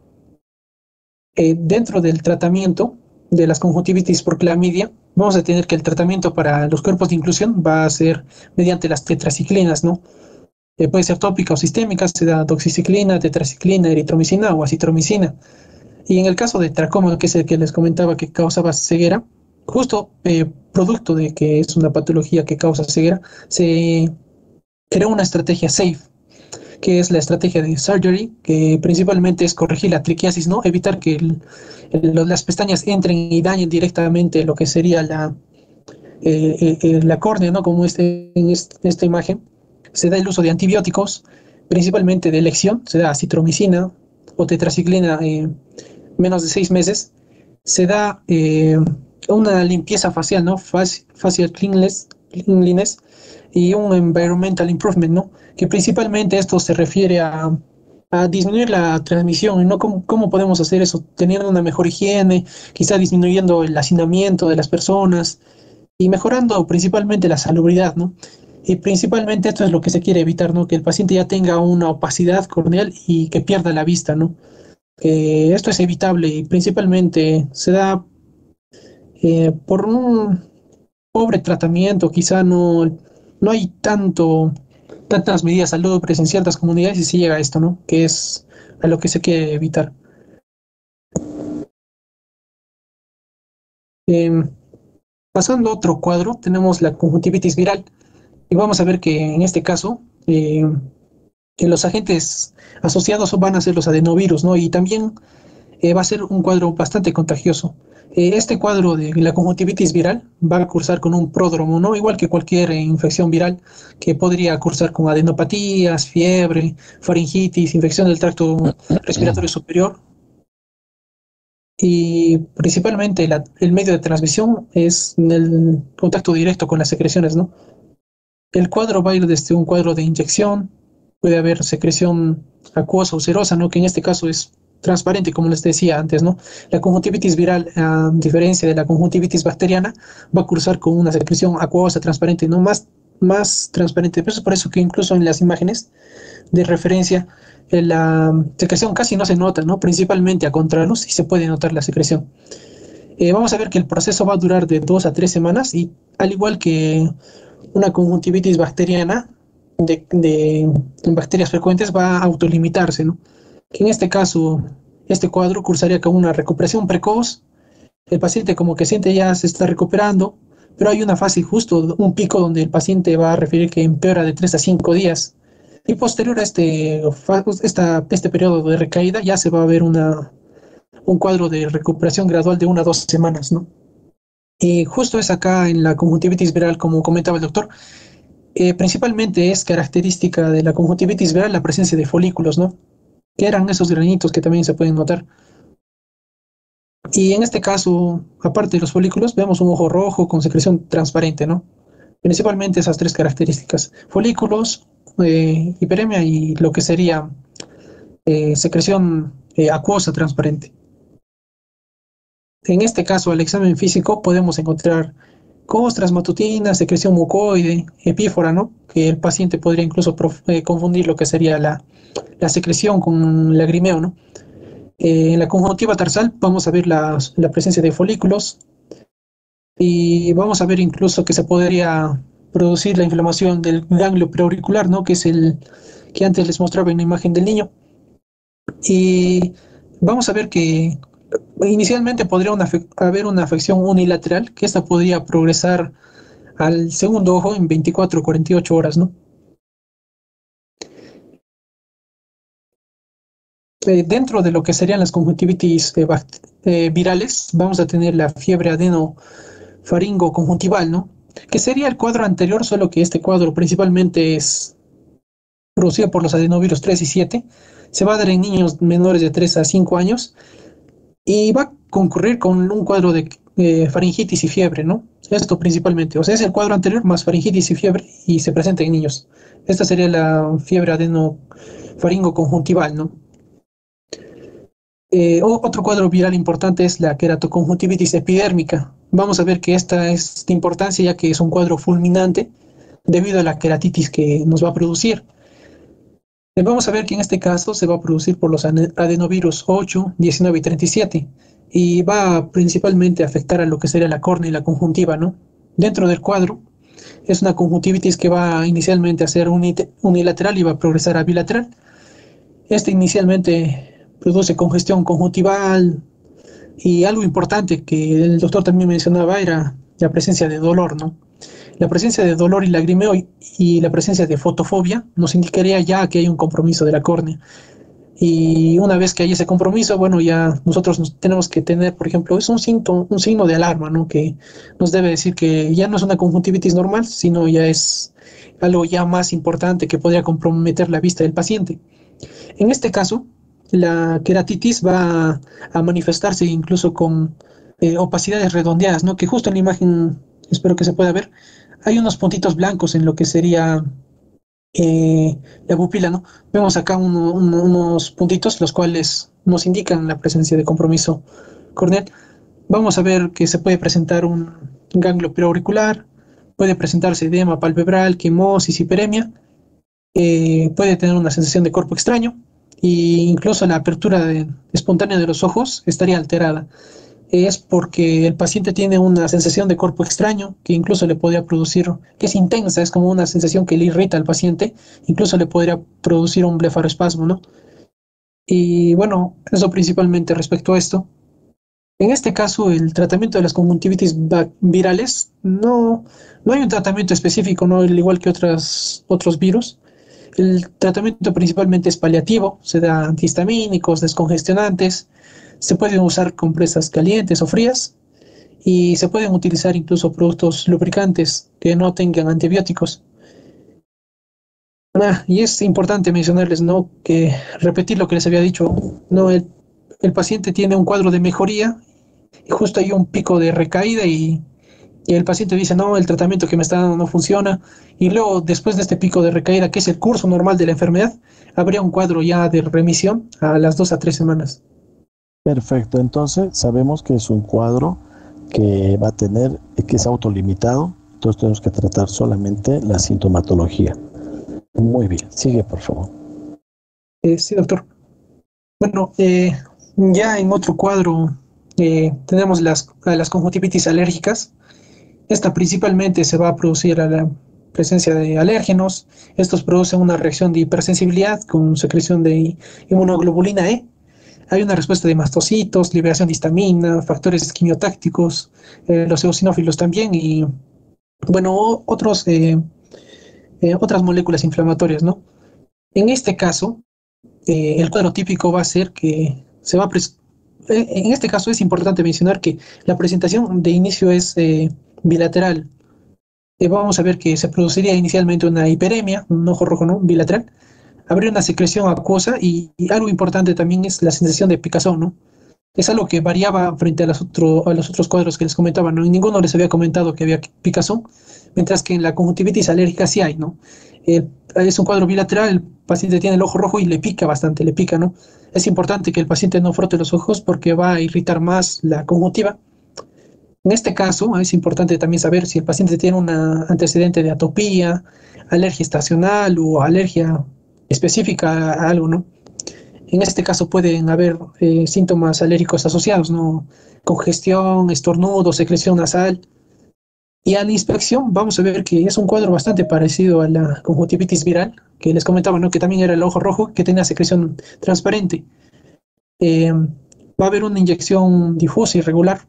Dentro del tratamiento de las conjuntivitis por clamidia, vamos a tener que el tratamiento para los cuerpos de inclusión va a ser mediante las tetraciclinas, ¿no? Puede ser tópica o sistémica, se da doxiciclina, tetraciclina, eritromicina o acitromicina. Y en el caso de tracoma, que es el que les comentaba que causaba ceguera, justo producto de que es una patología que causa ceguera, se creó una estrategia SAFE, que es la estrategia de surgery, que principalmente es corregir la triquiasis, ¿no? Evitar que las pestañas entren y dañen directamente lo que sería la córnea, ¿no? Como en esta imagen. Se da el uso de antibióticos, principalmente de elección, se da acitromicina o tetraciclina menos de 6 meses. Se da una limpieza facial, ¿no? Facial cleanliness y un environmental improvement, ¿no? Que principalmente esto se refiere a disminuir la transmisión, ¿no? ¿Cómo podemos hacer eso? Teniendo una mejor higiene, quizá disminuyendo el hacinamiento de las personas y mejorando principalmente la salubridad, ¿no? Y principalmente esto es lo que se quiere evitar, ¿no? Que el paciente ya tenga una opacidad corneal y que pierda la vista, ¿no? Esto es evitable y principalmente se da por un pobre tratamiento, quizá no hay tantas medidas salubres en ciertas comunidades y se llega a esto, ¿no? Que es a lo que se quiere evitar. Pasando a otro cuadro, tenemos la conjuntivitis viral y vamos a ver que en este caso que los agentes asociados van a ser los adenovirus, ¿no? Y también va a ser un cuadro bastante contagioso. Este cuadro de la conjuntivitis viral va a cursar con un pródromo, ¿no? Igual que cualquier infección viral que podría cursar con adenopatías, fiebre, faringitis, infección del tracto respiratorio superior. Y principalmente el medio de transmisión es el contacto directo con las secreciones, ¿no? El cuadro va a ir desde un cuadro de inyección, puede haber secreción acuosa o serosa, ¿no? Que en este caso es transparente, como les decía antes, ¿no? La conjuntivitis viral, a diferencia de la conjuntivitis bacteriana, va a cursar con una secreción acuosa transparente, ¿no? Más transparente. Pero es por eso que incluso en las imágenes de referencia, la secreción casi no se nota, ¿no? Principalmente a contraluz y se puede notar la secreción. Vamos a ver que el proceso va a durar de 2 a 3 semanas y al igual que una conjuntivitis bacteriana de bacterias frecuentes va a autolimitarse, ¿no? Que en este caso, este cuadro cursaría con una recuperación precoz. El paciente como que siente ya se está recuperando, pero hay una fase justo, un pico donde el paciente va a referir que empeora de 3 a 5 días. Y posterior a este periodo de recaída ya se va a ver un cuadro de recuperación gradual de 1 a 2 semanas, ¿no? Y justo es acá en la conjuntivitis viral, como comentaba el doctor, principalmente es característica de la conjuntivitis viral la presencia de folículos, ¿no? Que eran esos granitos que también se pueden notar. Y en este caso, aparte de los folículos, vemos un ojo rojo con secreción transparente, ¿no? Principalmente esas tres características: folículos, hiperemia y lo que sería secreción acuosa transparente. En este caso, al examen físico podemos encontrar costras matutinas, secreción mucoide, epífora, ¿no? Que el paciente podría incluso confundir lo que sería la secreción con lagrimeo, ¿no? En la conjuntiva tarsal vamos a ver la presencia de folículos y vamos a ver incluso que se podría producir la inflamación del ganglio preauricular, ¿no? Que es el que antes les mostraba en la imagen del niño. Y vamos a ver que inicialmente podría haber una afección unilateral, que esta podría progresar al segundo ojo en 24 o 48 horas, ¿no? Dentro de lo que serían las conjuntivitis virales, vamos a tener la fiebre adenofaringo conjuntival, ¿no? Que sería el cuadro anterior, solo que este cuadro principalmente es producido por los adenovirus 3 y 7. Se va a dar en niños menores de 3 a 5 años y va a concurrir con un cuadro de faringitis y fiebre, ¿no? Esto principalmente, o sea, es el cuadro anterior más faringitis y fiebre y se presenta en niños. Esta sería la fiebre adenofaringo conjuntival, ¿no? Otro cuadro viral importante es la queratoconjuntivitis epidérmica. Vamos a ver que esta es de importancia ya que es un cuadro fulminante debido a la queratitis que nos va a producir. Vamos a ver que en este caso se va a producir por los adenovirus 8, 19 y 37 y va principalmente a afectar a lo que sería la córnea y la conjuntiva, ¿no? Dentro del cuadro es una conjuntivitis que va inicialmente a ser unilateral y va a progresar a bilateral. Este inicialmente produce congestión conjuntival y algo importante que el doctor también mencionaba era la presencia de dolor, ¿no? La presencia de dolor y lagrimeo y la presencia de fotofobia nos indicaría ya que hay un compromiso de la córnea. Y una vez que hay ese compromiso, bueno, ya nosotros tenemos que tener, por ejemplo, es un signo de alarma, ¿no? Que nos debe decir que ya no es una conjuntivitis normal, sino ya es algo ya más importante que podría comprometer la vista del paciente. En este caso, la queratitis va a manifestarse incluso con opacidades redondeadas, ¿no? Que justo en la imagen, espero que se pueda ver, hay unos puntitos blancos en lo que sería la pupila, ¿no? Vemos acá unos puntitos los cuales nos indican la presencia de compromiso corneal. Vamos a ver que se puede presentar un ganglio preauricular, puede presentarse edema palpebral, quimosis, hiperemia, puede tener una sensación de cuerpo extraño e incluso la apertura espontánea de los ojos estaría alterada. Es porque el paciente tiene una sensación de cuerpo extraño que incluso le podría producir, que es intensa, es como una sensación que le irrita al paciente, incluso le podría producir un blefaroespasmo, ¿no? Y bueno, eso principalmente respecto a esto. En este caso, el tratamiento de las conjuntivitis virales no hay un tratamiento específico, ¿no? Al igual que otros virus. El tratamiento principalmente es paliativo, se da antihistamínicos, descongestionantes, se pueden usar compresas calientes o frías y se pueden utilizar incluso productos lubricantes que no tengan antibióticos. Y es importante mencionarles, ¿no? Que repetir lo que les había dicho, ¿no? El paciente tiene un cuadro de mejoría y justo hay un pico de recaída y el paciente dice, no, el tratamiento que me está dando no funciona. Y luego, después de este pico de recaída, que es el curso normal de la enfermedad, habría un cuadro ya de remisión a las 2 a 3 semanas. Perfecto, entonces sabemos que es un cuadro que va a tener, que es autolimitado, entonces tenemos que tratar solamente la sintomatología. Muy bien, sigue por favor. Sí, doctor. Bueno, ya en otro cuadro tenemos las conjuntivitis alérgicas. Esta principalmente se va a producir a la presencia de alérgenos. Estos producen una reacción de hipersensibilidad con secreción de inmunoglobulina E. Hay una respuesta de mastocitos, liberación de histamina, factores quimiotácticos, los eosinófilos también y, bueno, otras moléculas inflamatorias, ¿no? En este caso, el cuadro típico va a ser que se va a en este caso es importante mencionar que la presentación de inicio es bilateral. Vamos a ver que se produciría inicialmente una hiperemia, un ojo rojo, ¿no? Bilateral. Habría una secreción acuosa y algo importante también es la sensación de picazón, ¿no? Es algo que variaba frente a los otros cuadros que les comentaba, ¿no? En ninguno les había comentado que había picazón, mientras que en la conjuntivitis alérgica sí hay, ¿no? Es un cuadro bilateral, el paciente tiene el ojo rojo y le pica bastante, le pica, ¿no? Es importante que el paciente no frote los ojos porque va a irritar más la conjuntiva. En este caso, es importante también saber si el paciente tiene un antecedente de atopía, alergia estacional o alergia específica a algo, ¿no? En este caso pueden haber síntomas alérgicos asociados, ¿no? Congestión, estornudo, secreción nasal. Y a la inspección vamos a ver que es un cuadro bastante parecido a la conjuntivitis viral, que les comentaba, ¿no? Que también era el ojo rojo, que tenía secreción transparente. Va a haber una inyección difusa y regular.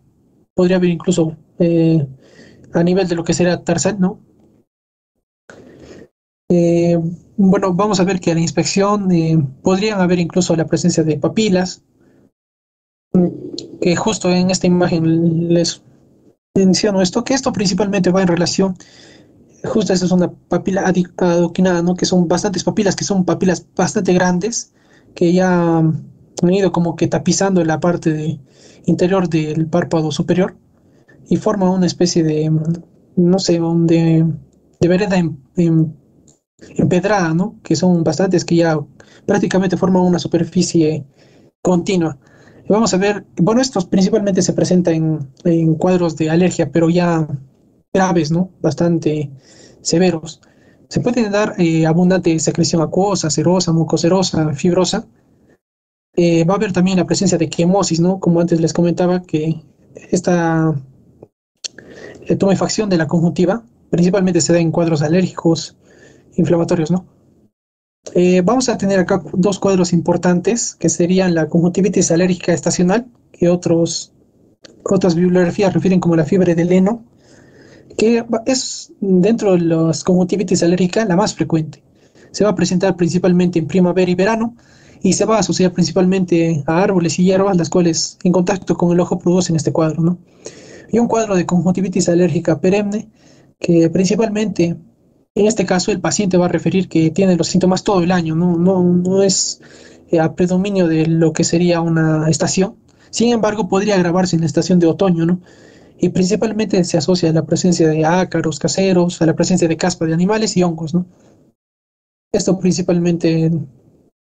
Podría haber incluso a nivel de lo que será tarsal, ¿no? Bueno, vamos a ver que a la inspección podrían haber incluso la presencia de papilas, que justo en esta imagen les menciono esto, que esto principalmente va en relación, justo esa es una papila adoquinada, ¿no? Que son bastantes papilas, que son papilas bastante grandes, que ya han ido como que tapizando en la parte interior del párpado superior y forman una especie de, no sé, de vereda empedrada, ¿no? Que son bastantes que ya prácticamente forman una superficie continua. Vamos a ver, bueno, estos principalmente se presentan en cuadros de alergia, pero ya graves, ¿no? Bastante severos. Se puede dar abundante secreción acuosa, serosa, mucoserosa, fibrosa. Va a haber también la presencia de quemosis, ¿no? Como antes les comentaba, que esta tumefacción de la conjuntiva principalmente se da en cuadros alérgicos, inflamatorios, ¿no? Vamos a tener acá dos cuadros importantes, que serían la conjuntivitis alérgica estacional, que otras bibliografías refieren como la fiebre del heno, que es dentro de las conjuntivitis alérgicas la más frecuente. Se va a presentar principalmente en primavera y verano, y se va a asociar principalmente a árboles y hierbas, las cuales en contacto con el ojo producen este cuadro, ¿no? Y un cuadro de conjuntivitis alérgica perenne, que principalmente en este caso, el paciente va a referir que tiene los síntomas todo el año, no es a predominio de lo que sería una estación. Sin embargo, podría agravarse en la estación de otoño, ¿no? Y principalmente se asocia a la presencia de ácaros caseros, a la presencia de caspa de animales y hongos, ¿no? Esto principalmente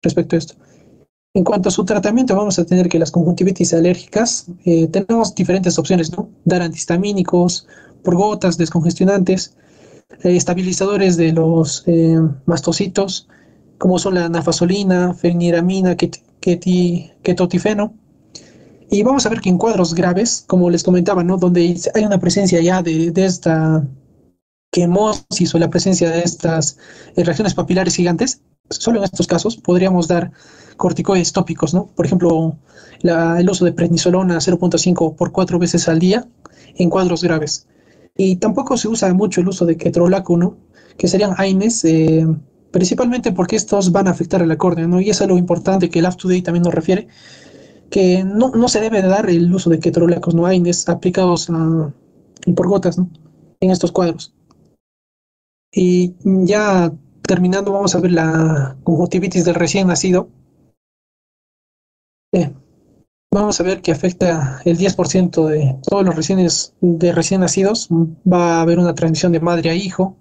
respecto a esto. En cuanto a su tratamiento, vamos a tener que las conjuntivitis alérgicas, tenemos diferentes opciones, ¿no? Dar antihistamínicos, por gotas, descongestionantes, estabilizadores de los mastocitos, como son la nafasolina, feniramina, ketotifeno. Y vamos a ver que en cuadros graves, como les comentaba, ¿no? Donde hay una presencia ya de esta quemosis o la presencia de estas reacciones papilares gigantes, solo en estos casos podríamos dar corticoides tópicos, ¿no? Por ejemplo, el uso de prednisolona 0.5 por 4 veces al día en cuadros graves. Y tampoco se usa mucho el uso de ketorolaco, ¿no? Que serían AINES, principalmente porque estos van a afectar a la córnea, ¿no? Y es algo importante que el UpToDate también nos refiere, que no se debe de dar el uso de ketorolaco, no AINES aplicados por gotas, ¿no? En estos cuadros. Y ya terminando, vamos a ver la conjuntivitis del recién nacido. Vamos a ver que afecta el 10% de todos los recién nacidos. Va a haber una transmisión de madre a hijo.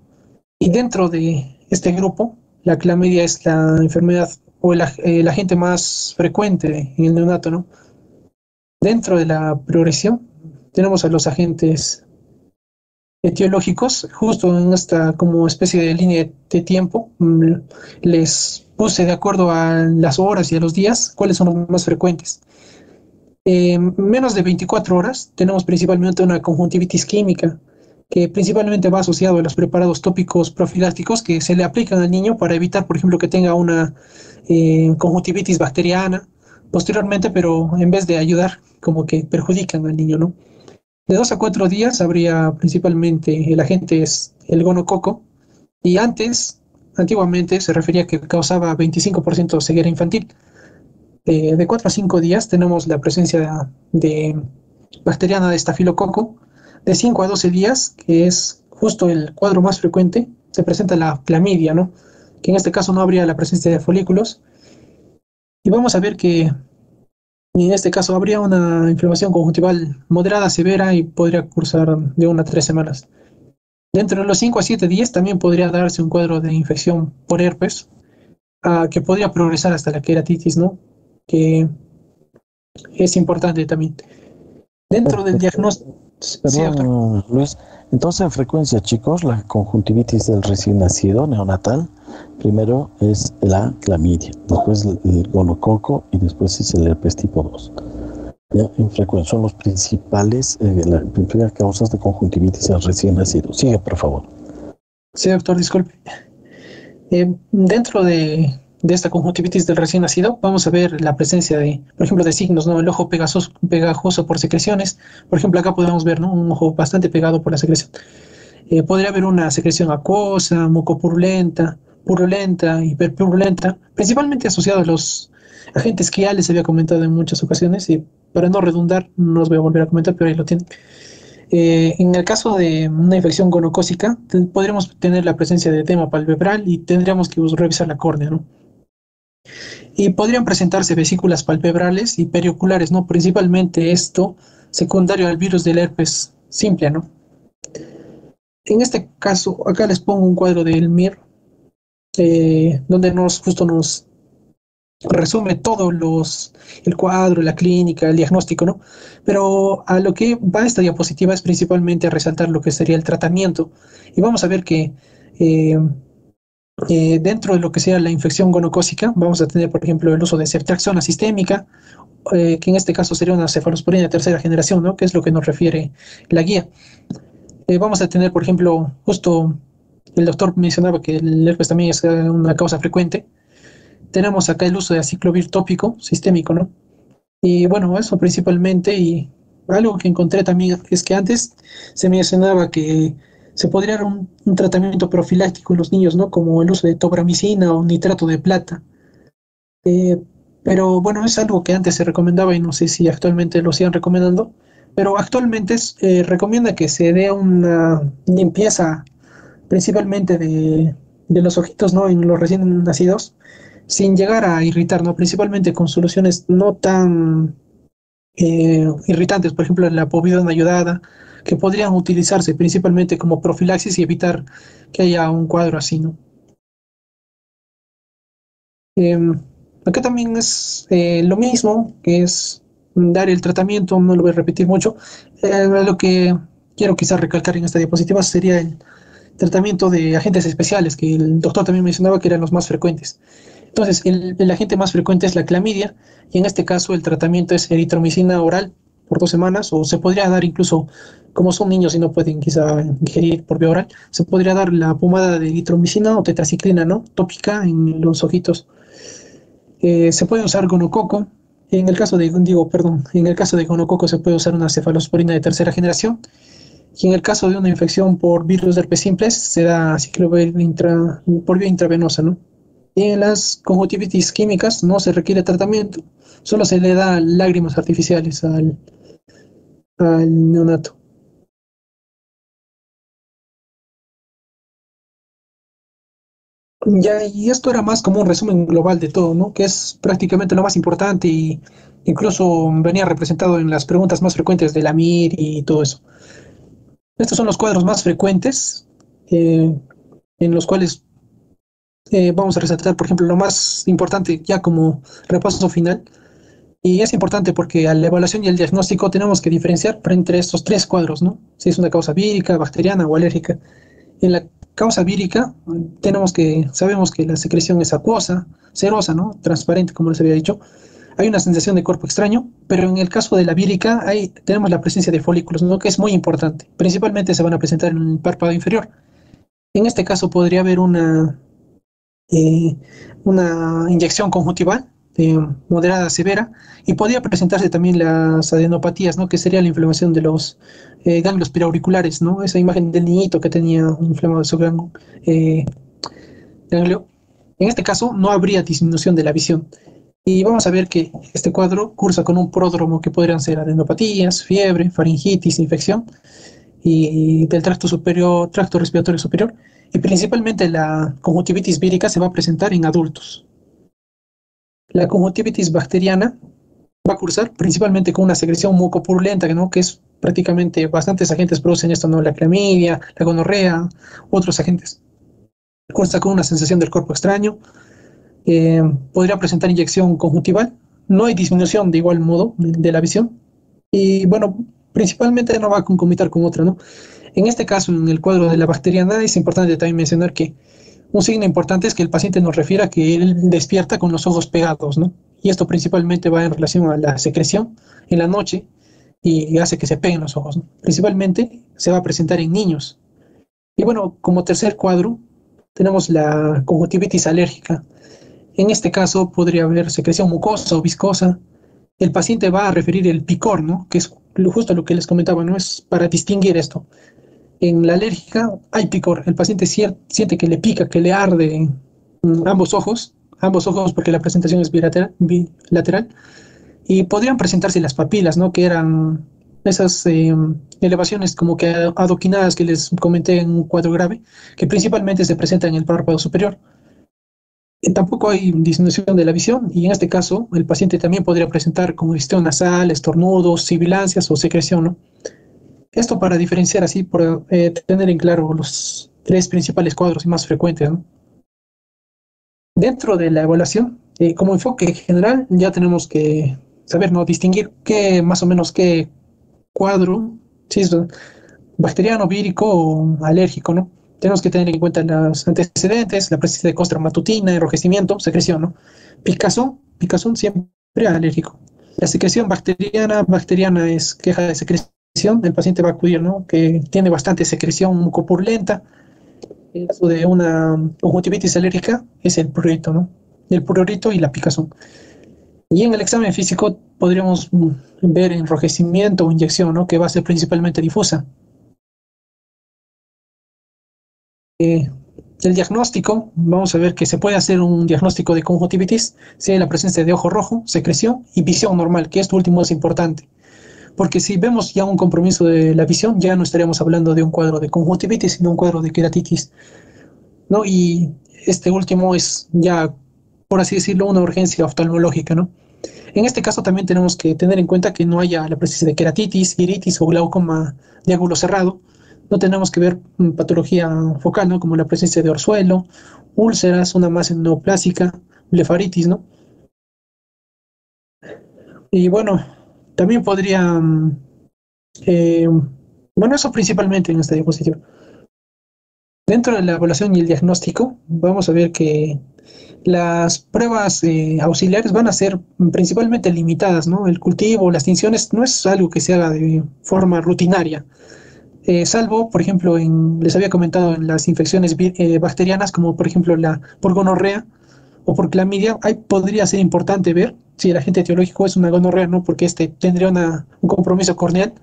Y dentro de este grupo, la clamidia es la enfermedad o el agente más frecuente en el neonato, ¿no? Dentro de la progresión tenemos a los agentes etiológicos, justo en esta como especie de línea de tiempo. Les puse de acuerdo a las horas y a los días cuáles son los más frecuentes. Menos de 24 horas tenemos principalmente una conjuntivitis química, que principalmente va asociado a los preparados tópicos profilácticos que se le aplican al niño para evitar, por ejemplo, que tenga una conjuntivitis bacteriana posteriormente, pero en vez de ayudar, como que perjudican al niño, ¿no? De 2 a 4 días habría principalmente el agente es el gonococo, y antiguamente se refería que causaba 25% de ceguera infantil. De 4 a 5 días tenemos la presencia de bacteriana de estafilococo. De 5 a 12 días, que es justo el cuadro más frecuente, se presenta la clamidia, ¿no? Que en este caso no habría la presencia de folículos. Y vamos a ver que en este caso habría una inflamación conjuntival moderada, severa, y podría cursar de 1 a 3 semanas. Dentro de los 5 a 7 días también podría darse un cuadro de infección por herpes, que podría progresar hasta la queratitis, ¿no? Que es importante también. Dentro del diagnóstico... Sí, Perdón, Luis. Entonces, en frecuencia, chicos, la conjuntivitis del recién nacido neonatal, primero es la clamidia, después el gonococo y después es el herpes tipo 2. Ya, en frecuencia son los principales, las principales causas de conjuntivitis del recién nacido. Sigue, por favor. Sí, doctor, disculpe. Dentro de esta conjuntivitis del recién nacido, vamos a ver la presencia de, por ejemplo, de signos, ¿no? El ojo pegajoso por secreciones. Por ejemplo, acá podemos ver, ¿no? Un ojo bastante pegado por la secreción. Podría haber una secreción acuosa, mucopurulenta, purulenta, hiperpurulenta, principalmente asociado a los agentes que ya les había comentado en muchas ocasiones, y para no redundar, no los voy a volver a comentar, pero ahí lo tienen. En el caso de una infección gonocócica, podríamos tener la presencia de edema palpebral y tendríamos que revisar la córnea, ¿no? Y podrían presentarse vesículas palpebrales y perioculares, ¿no? Principalmente esto secundario al virus del herpes simple, ¿no? En este caso, acá les pongo un cuadro del MIR, donde justo nos resume todo el cuadro, la clínica, el diagnóstico, ¿no? Pero a lo que va esta diapositiva es principalmente a resaltar lo que sería el tratamiento. Y vamos a ver que dentro de lo que sea la infección gonocócica, vamos a tener, por ejemplo, el uso de ceftriaxona sistémica, que en este caso sería una cefalosporina de tercera generación, ¿no? Que es lo que nos refiere la guía. Vamos a tener, por ejemplo, justo el doctor mencionaba que el herpes también es una causa frecuente. Tenemos acá el uso de aciclovir tópico sistémico, ¿no? Y bueno, eso principalmente. Y algo que encontré también es que antes se mencionaba que se podría dar un tratamiento profiláctico en los niños, ¿no? Como el uso de tobramicina o nitrato de plata. Pero bueno, es algo que antes se recomendaba y no sé si actualmente lo sigan recomendando. Pero actualmente recomienda que se dé una limpieza principalmente de los ojitos, ¿no? En los recién nacidos, sin llegar a irritar, ¿no? Principalmente con soluciones no tan irritantes, por ejemplo, la povidona ayudada, que podrían utilizarse principalmente como profilaxis y evitar que haya un cuadro así, ¿no? Acá también es lo mismo, que es dar el tratamiento, no lo voy a repetir mucho. Lo que quiero quizás recalcar en esta diapositiva sería el tratamiento de agentes especiales, que el doctor también mencionaba que eran los más frecuentes. Entonces, el agente más frecuente es la clamidia, y en este caso el tratamiento es eritromicina oral por 2 semanas, o se podría dar incluso, como son niños y no pueden quizá ingerir por vía oral, se podría dar la pomada de eritromicina o tetraciclina, ¿no? Tópica en los ojitos. Se puede usar gonococo. En el caso de gonococo se puede usar una cefalosporina de tercera generación. Y en el caso de una infección por virus de herpes simples, se da aciclovir por vía intravenosa, ¿no? Y en las conjuntivitis químicas no se requiere tratamiento, solo se le da lágrimas artificiales al neonato. Ya, y esto era más como un resumen global de todo, ¿no? Que es prácticamente lo más importante y incluso venía representado en las preguntas más frecuentes de la MIR y todo eso. Estos son los cuadros más frecuentes eh, en los cuales vamos a resaltar, por ejemplo, lo más importante ya como repaso final. Y es importante porque a la evaluación y el diagnóstico tenemos que diferenciar entre estos tres cuadros, ¿no? Si es una causa vírica, bacteriana o alérgica. En la causa vírica sabemos que la secreción es acuosa, serosa, ¿no? Transparente, como les había dicho. Hay una sensación de cuerpo extraño, pero en el caso de la vírica tenemos la presencia de folículos, ¿no? Que es muy importante. Principalmente se van a presentar en el párpado inferior. En este caso podría haber eh, una inyección conjuntival moderada a severa y podría presentarse también las adenopatías, ¿no? Que sería la inflamación de los ganglios periauriculares, ¿no? Esa imagen del niñito que tenía un inflamado de su ganglio. En este caso no habría disminución de la visión. Y vamos a ver que este cuadro cursa con un pródromo que podrían ser adenopatías, fiebre, faringitis, infección y del tracto superior, tracto respiratorio superior. Y principalmente la conjuntivitis vírica se va a presentar en adultos. La conjuntivitis bacteriana va a cursar principalmente con una secreción mucopurulenta, ¿no? Que es prácticamente bastantes agentes producen esto, ¿no? La clamidia, la gonorrea, otros agentes. Cursa con una sensación del cuerpo extraño. Podría presentar inyección conjuntival. No hay disminución de igual modo de la visión. Y bueno, principalmente no va a concomitar con otra, ¿no? En este caso, en el cuadro de la bacteriana, es importante también mencionar que un signo importante es que el paciente nos refiera que él despierta con los ojos pegados, ¿no? Y esto principalmente va en relación a la secreción en la noche y hace que se peguen los ojos, ¿no? Principalmente se va a presentar en niños. Y bueno, como tercer cuadro, tenemos la conjuntivitis alérgica. En este caso podría haber secreción mucosa o viscosa. El paciente va a referir el picor, ¿no? Que es justo lo que les comentaba, ¿no? Es para distinguir esto. En la alérgica hay picor. El paciente siente que le pica, que le arde ambos ojos porque la presentación es bilateral, y podrían presentarse las papilas, ¿no? Que eran esas elevaciones como que adoquinadas que les comenté en un cuadro grave, que principalmente se presentan en el párpado superior. Tampoco hay disminución de la visión y en este caso el paciente también podría presentar congestión nasal, estornudos, sibilancias o secreción, ¿no? Esto para diferenciar así, por tener en claro los tres principales cuadros más frecuentes, ¿no? Dentro de la evaluación, como enfoque general, ya tenemos que saber, ¿no? Distinguir más o menos qué cuadro, si es bacteriano, vírico o alérgico, ¿no? Tenemos que tener en cuenta los antecedentes, la presencia de costra matutina, enrojecimiento, secreción, ¿no? Picazón siempre alérgico. La secreción bacteriana es queja de secreción, el paciente va a acudir, ¿no? Que tiene bastante secreción mucopurulenta. En el caso de una conjuntivitis alérgica es el prurito, ¿no? El prurito y la picazón. Y en el examen físico podríamos ver enrojecimiento o inyección, ¿no? Que va a ser principalmente difusa. El diagnóstico, vamos a ver que se puede hacer un diagnóstico de conjuntivitis si hay la presencia de ojo rojo, secreción y visión normal, que esto último es importante. Porque si vemos ya un compromiso de la visión, ya no estaríamos hablando de un cuadro de conjuntivitis, sino un cuadro de queratitis, ¿no? Y este último es ya, por así decirlo, una urgencia oftalmológica, ¿no? En este caso también tenemos que tener en cuenta que no haya la presencia de queratitis, iritis o glaucoma de ángulo cerrado. No tenemos que ver patología focal, ¿no? Como la presencia de orzuelo, úlceras, una masa neoplásica, blefaritis, ¿no? Y bueno, también podría, eh, bueno, eso principalmente en esta diapositiva. Dentro de la evaluación y el diagnóstico, vamos a ver que las pruebas auxiliares van a ser principalmente limitadas, ¿no? El cultivo, las tinciones, no es algo que se haga de forma rutinaria. Salvo, por ejemplo, les había comentado en las infecciones bacterianas, como por ejemplo por gonorrea o por clamidia, ahí podría ser importante ver si el agente etiológico es una gonorrea, ¿no? Porque este tendría un compromiso corneal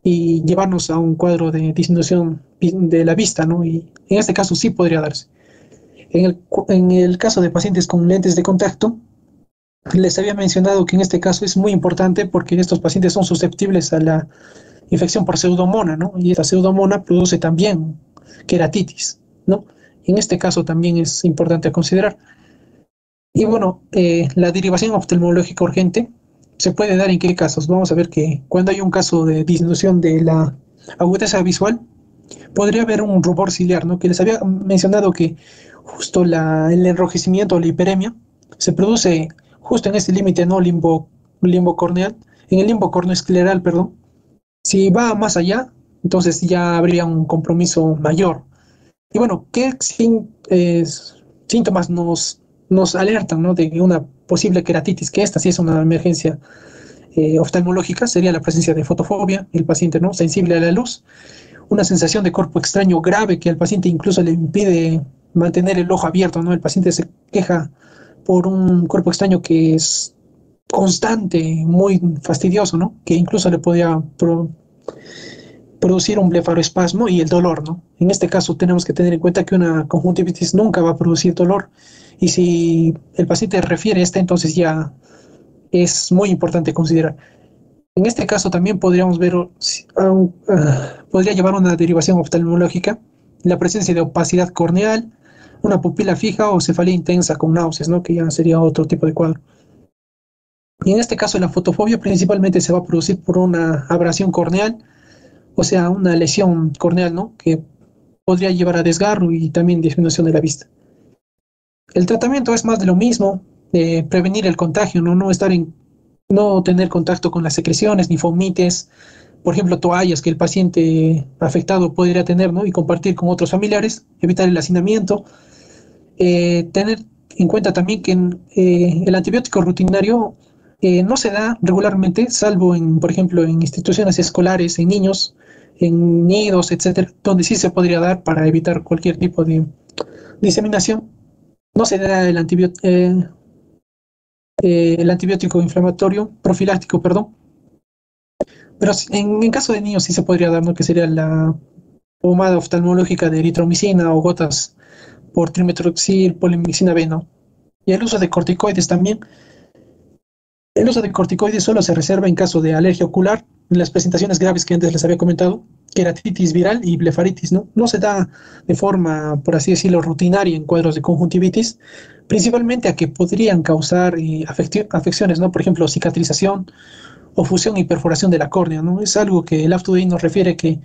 y llevarnos a un cuadro de disminución de la vista, ¿no? Y en este caso sí podría darse. En el caso de pacientes con lentes de contacto, les había mencionado que en este caso es muy importante porque estos pacientes son susceptibles a la infección por pseudomonas, ¿no? Y esta pseudomonas produce también queratitis, ¿no? En este caso también es importante a considerar. Y bueno, la derivación oftalmológica urgente se puede dar en qué casos. Vamos a ver que cuando hay un caso de disminución de la agudeza visual, podría haber un rubor ciliar, ¿no? Que les había mencionado que justo el enrojecimiento o la hiperemia se produce justo en este límite, ¿no? Limbo corneal, en el limbo corneoescleral, perdón. Si va más allá, entonces ya habría un compromiso mayor. Y bueno, ¿qué síntomas nos alertan, ¿no? De una posible queratitis? Que esta sí es una emergencia oftalmológica, sería la presencia de fotofobia, el paciente, ¿no? Sensible a la luz, una sensación de cuerpo extraño grave que al paciente incluso le impide mantener el ojo abierto, ¿no? El paciente se queja por un cuerpo extraño que es constante, muy fastidioso, ¿no? Que incluso le podría producir un blefaroespasmo y el dolor, ¿no? En este caso tenemos que tener en cuenta que una conjuntivitis nunca va a producir dolor y si el paciente refiere esta, entonces ya es muy importante considerar. En este caso también podríamos ver, podría llevar una derivación oftalmológica, la presencia de opacidad corneal, una pupila fija o cefalea intensa con náuseas, ¿no? Que ya sería otro tipo de cuadro. Y en este caso la fotofobia principalmente se va a producir por una abrasión corneal, o sea, una lesión corneal, ¿no? Que podría llevar a desgarro y también disminución de la vista. El tratamiento es más de lo mismo, prevenir el contagio, ¿no? No tener contacto con las secreciones ni fomites, por ejemplo, toallas que el paciente afectado podría tener, ¿no? Y compartir con otros familiares, evitar el hacinamiento, tener en cuenta también que el antibiótico rutinario no se da regularmente, salvo por ejemplo, en instituciones escolares, en niños, en nidos, etcétera, donde sí se podría dar para evitar cualquier tipo de diseminación. No se da el antibiótico inflamatorio, profiláctico, perdón, pero en caso de niños sí se podría dar, ¿no? Que sería la pomada oftalmológica de eritromicina o gotas por trimetroxil, polimixina B, ¿no? Y el uso de corticoides también. El uso de corticoides solo se reserva en caso de alergia ocular, en las presentaciones graves que antes les había comentado, queratitis viral y blefaritis, ¿no? No se da de forma, por así decirlo, rutinaria en cuadros de conjuntivitis, principalmente a que podrían causar afecciones, ¿no? Por ejemplo, cicatrización o fusión y perforación de la córnea, ¿no? Es algo que el AFTUDI nos refiere que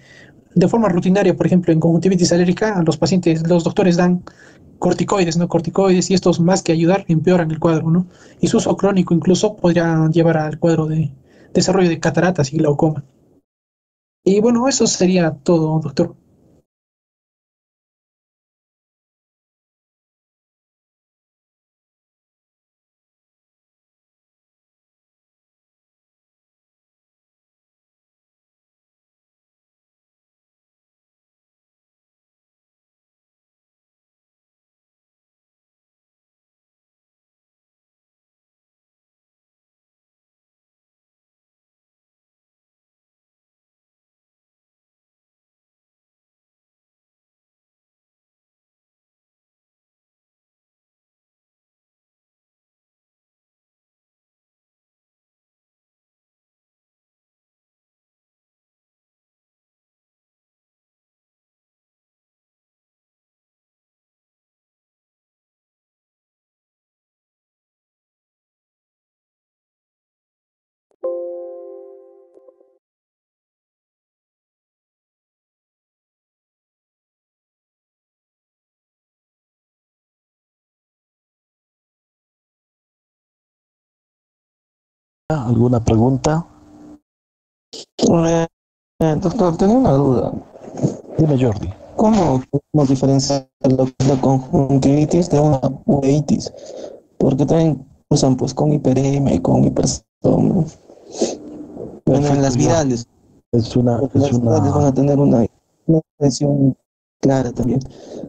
de forma rutinaria, por ejemplo, en conjuntivitis alérgica, a los pacientes, los doctores dan corticoides, ¿no? Corticoides y estos más que ayudar empeoran el cuadro, ¿no? Y su uso crónico incluso podría llevar al cuadro de desarrollo de cataratas y glaucoma. Y bueno, eso sería todo, doctor. ¿Alguna pregunta? Doctor, tengo una duda. Dime, Jordi. ¿Cómo podemos diferenciar lo que es la conjuntivitis de una uveitis? Porque también usan pues con hiperemia y con hipersomnia. Bueno, en las virales. Es una Virales van a tener una expresión clara también.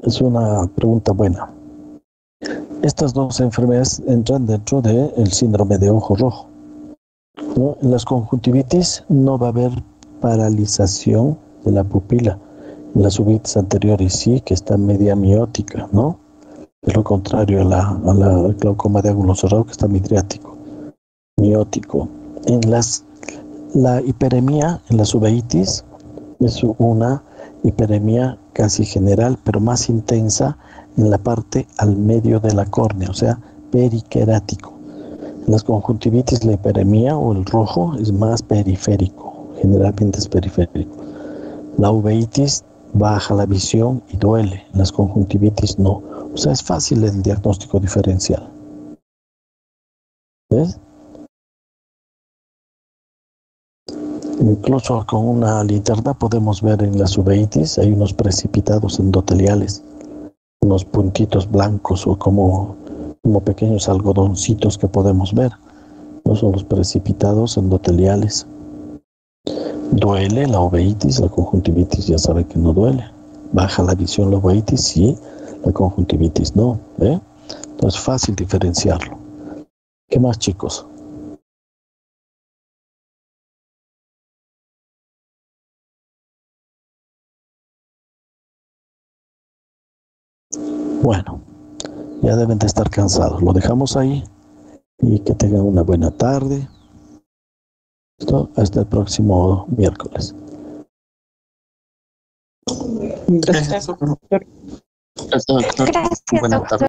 Es una pregunta buena. Estas dos enfermedades entran dentro del síndrome de ojo rojo, ¿no? En las conjuntivitis no va a haber paralización de la pupila. En las uveitis anteriores sí, que está media miótica, ¿no? Es lo contrario a la glaucoma de ángulo cerrado, que está midriático, miótico. La hiperemia, en las uveitis, es una hiperemia casi general, pero más intensa en la parte al medio de la córnea, o sea, periquerático. En las conjuntivitis, la hiperemia o el rojo es más periférico, generalmente es periférico. La uveitis baja la visión y duele, en las conjuntivitis no. O sea, es fácil el diagnóstico diferencial. ¿Ves? Incluso con una linterna podemos ver en las uveitis, hay unos precipitados endoteliales, unos puntitos blancos o como pequeños algodoncitos que podemos ver. No son los precipitados endoteliales. ¿Duele la uveitis? La conjuntivitis ya sabe que no duele. Baja la visión la uveitis, sí, la conjuntivitis no. Entonces es fácil diferenciarlo. ¿Qué más, chicos? Bueno, ya deben de estar cansados. Lo dejamos ahí y que tengan una buena tarde. ¿Listo? Hasta el próximo miércoles. Gracias. Gracias, doctor. Gracias, Buena doctor. tarde.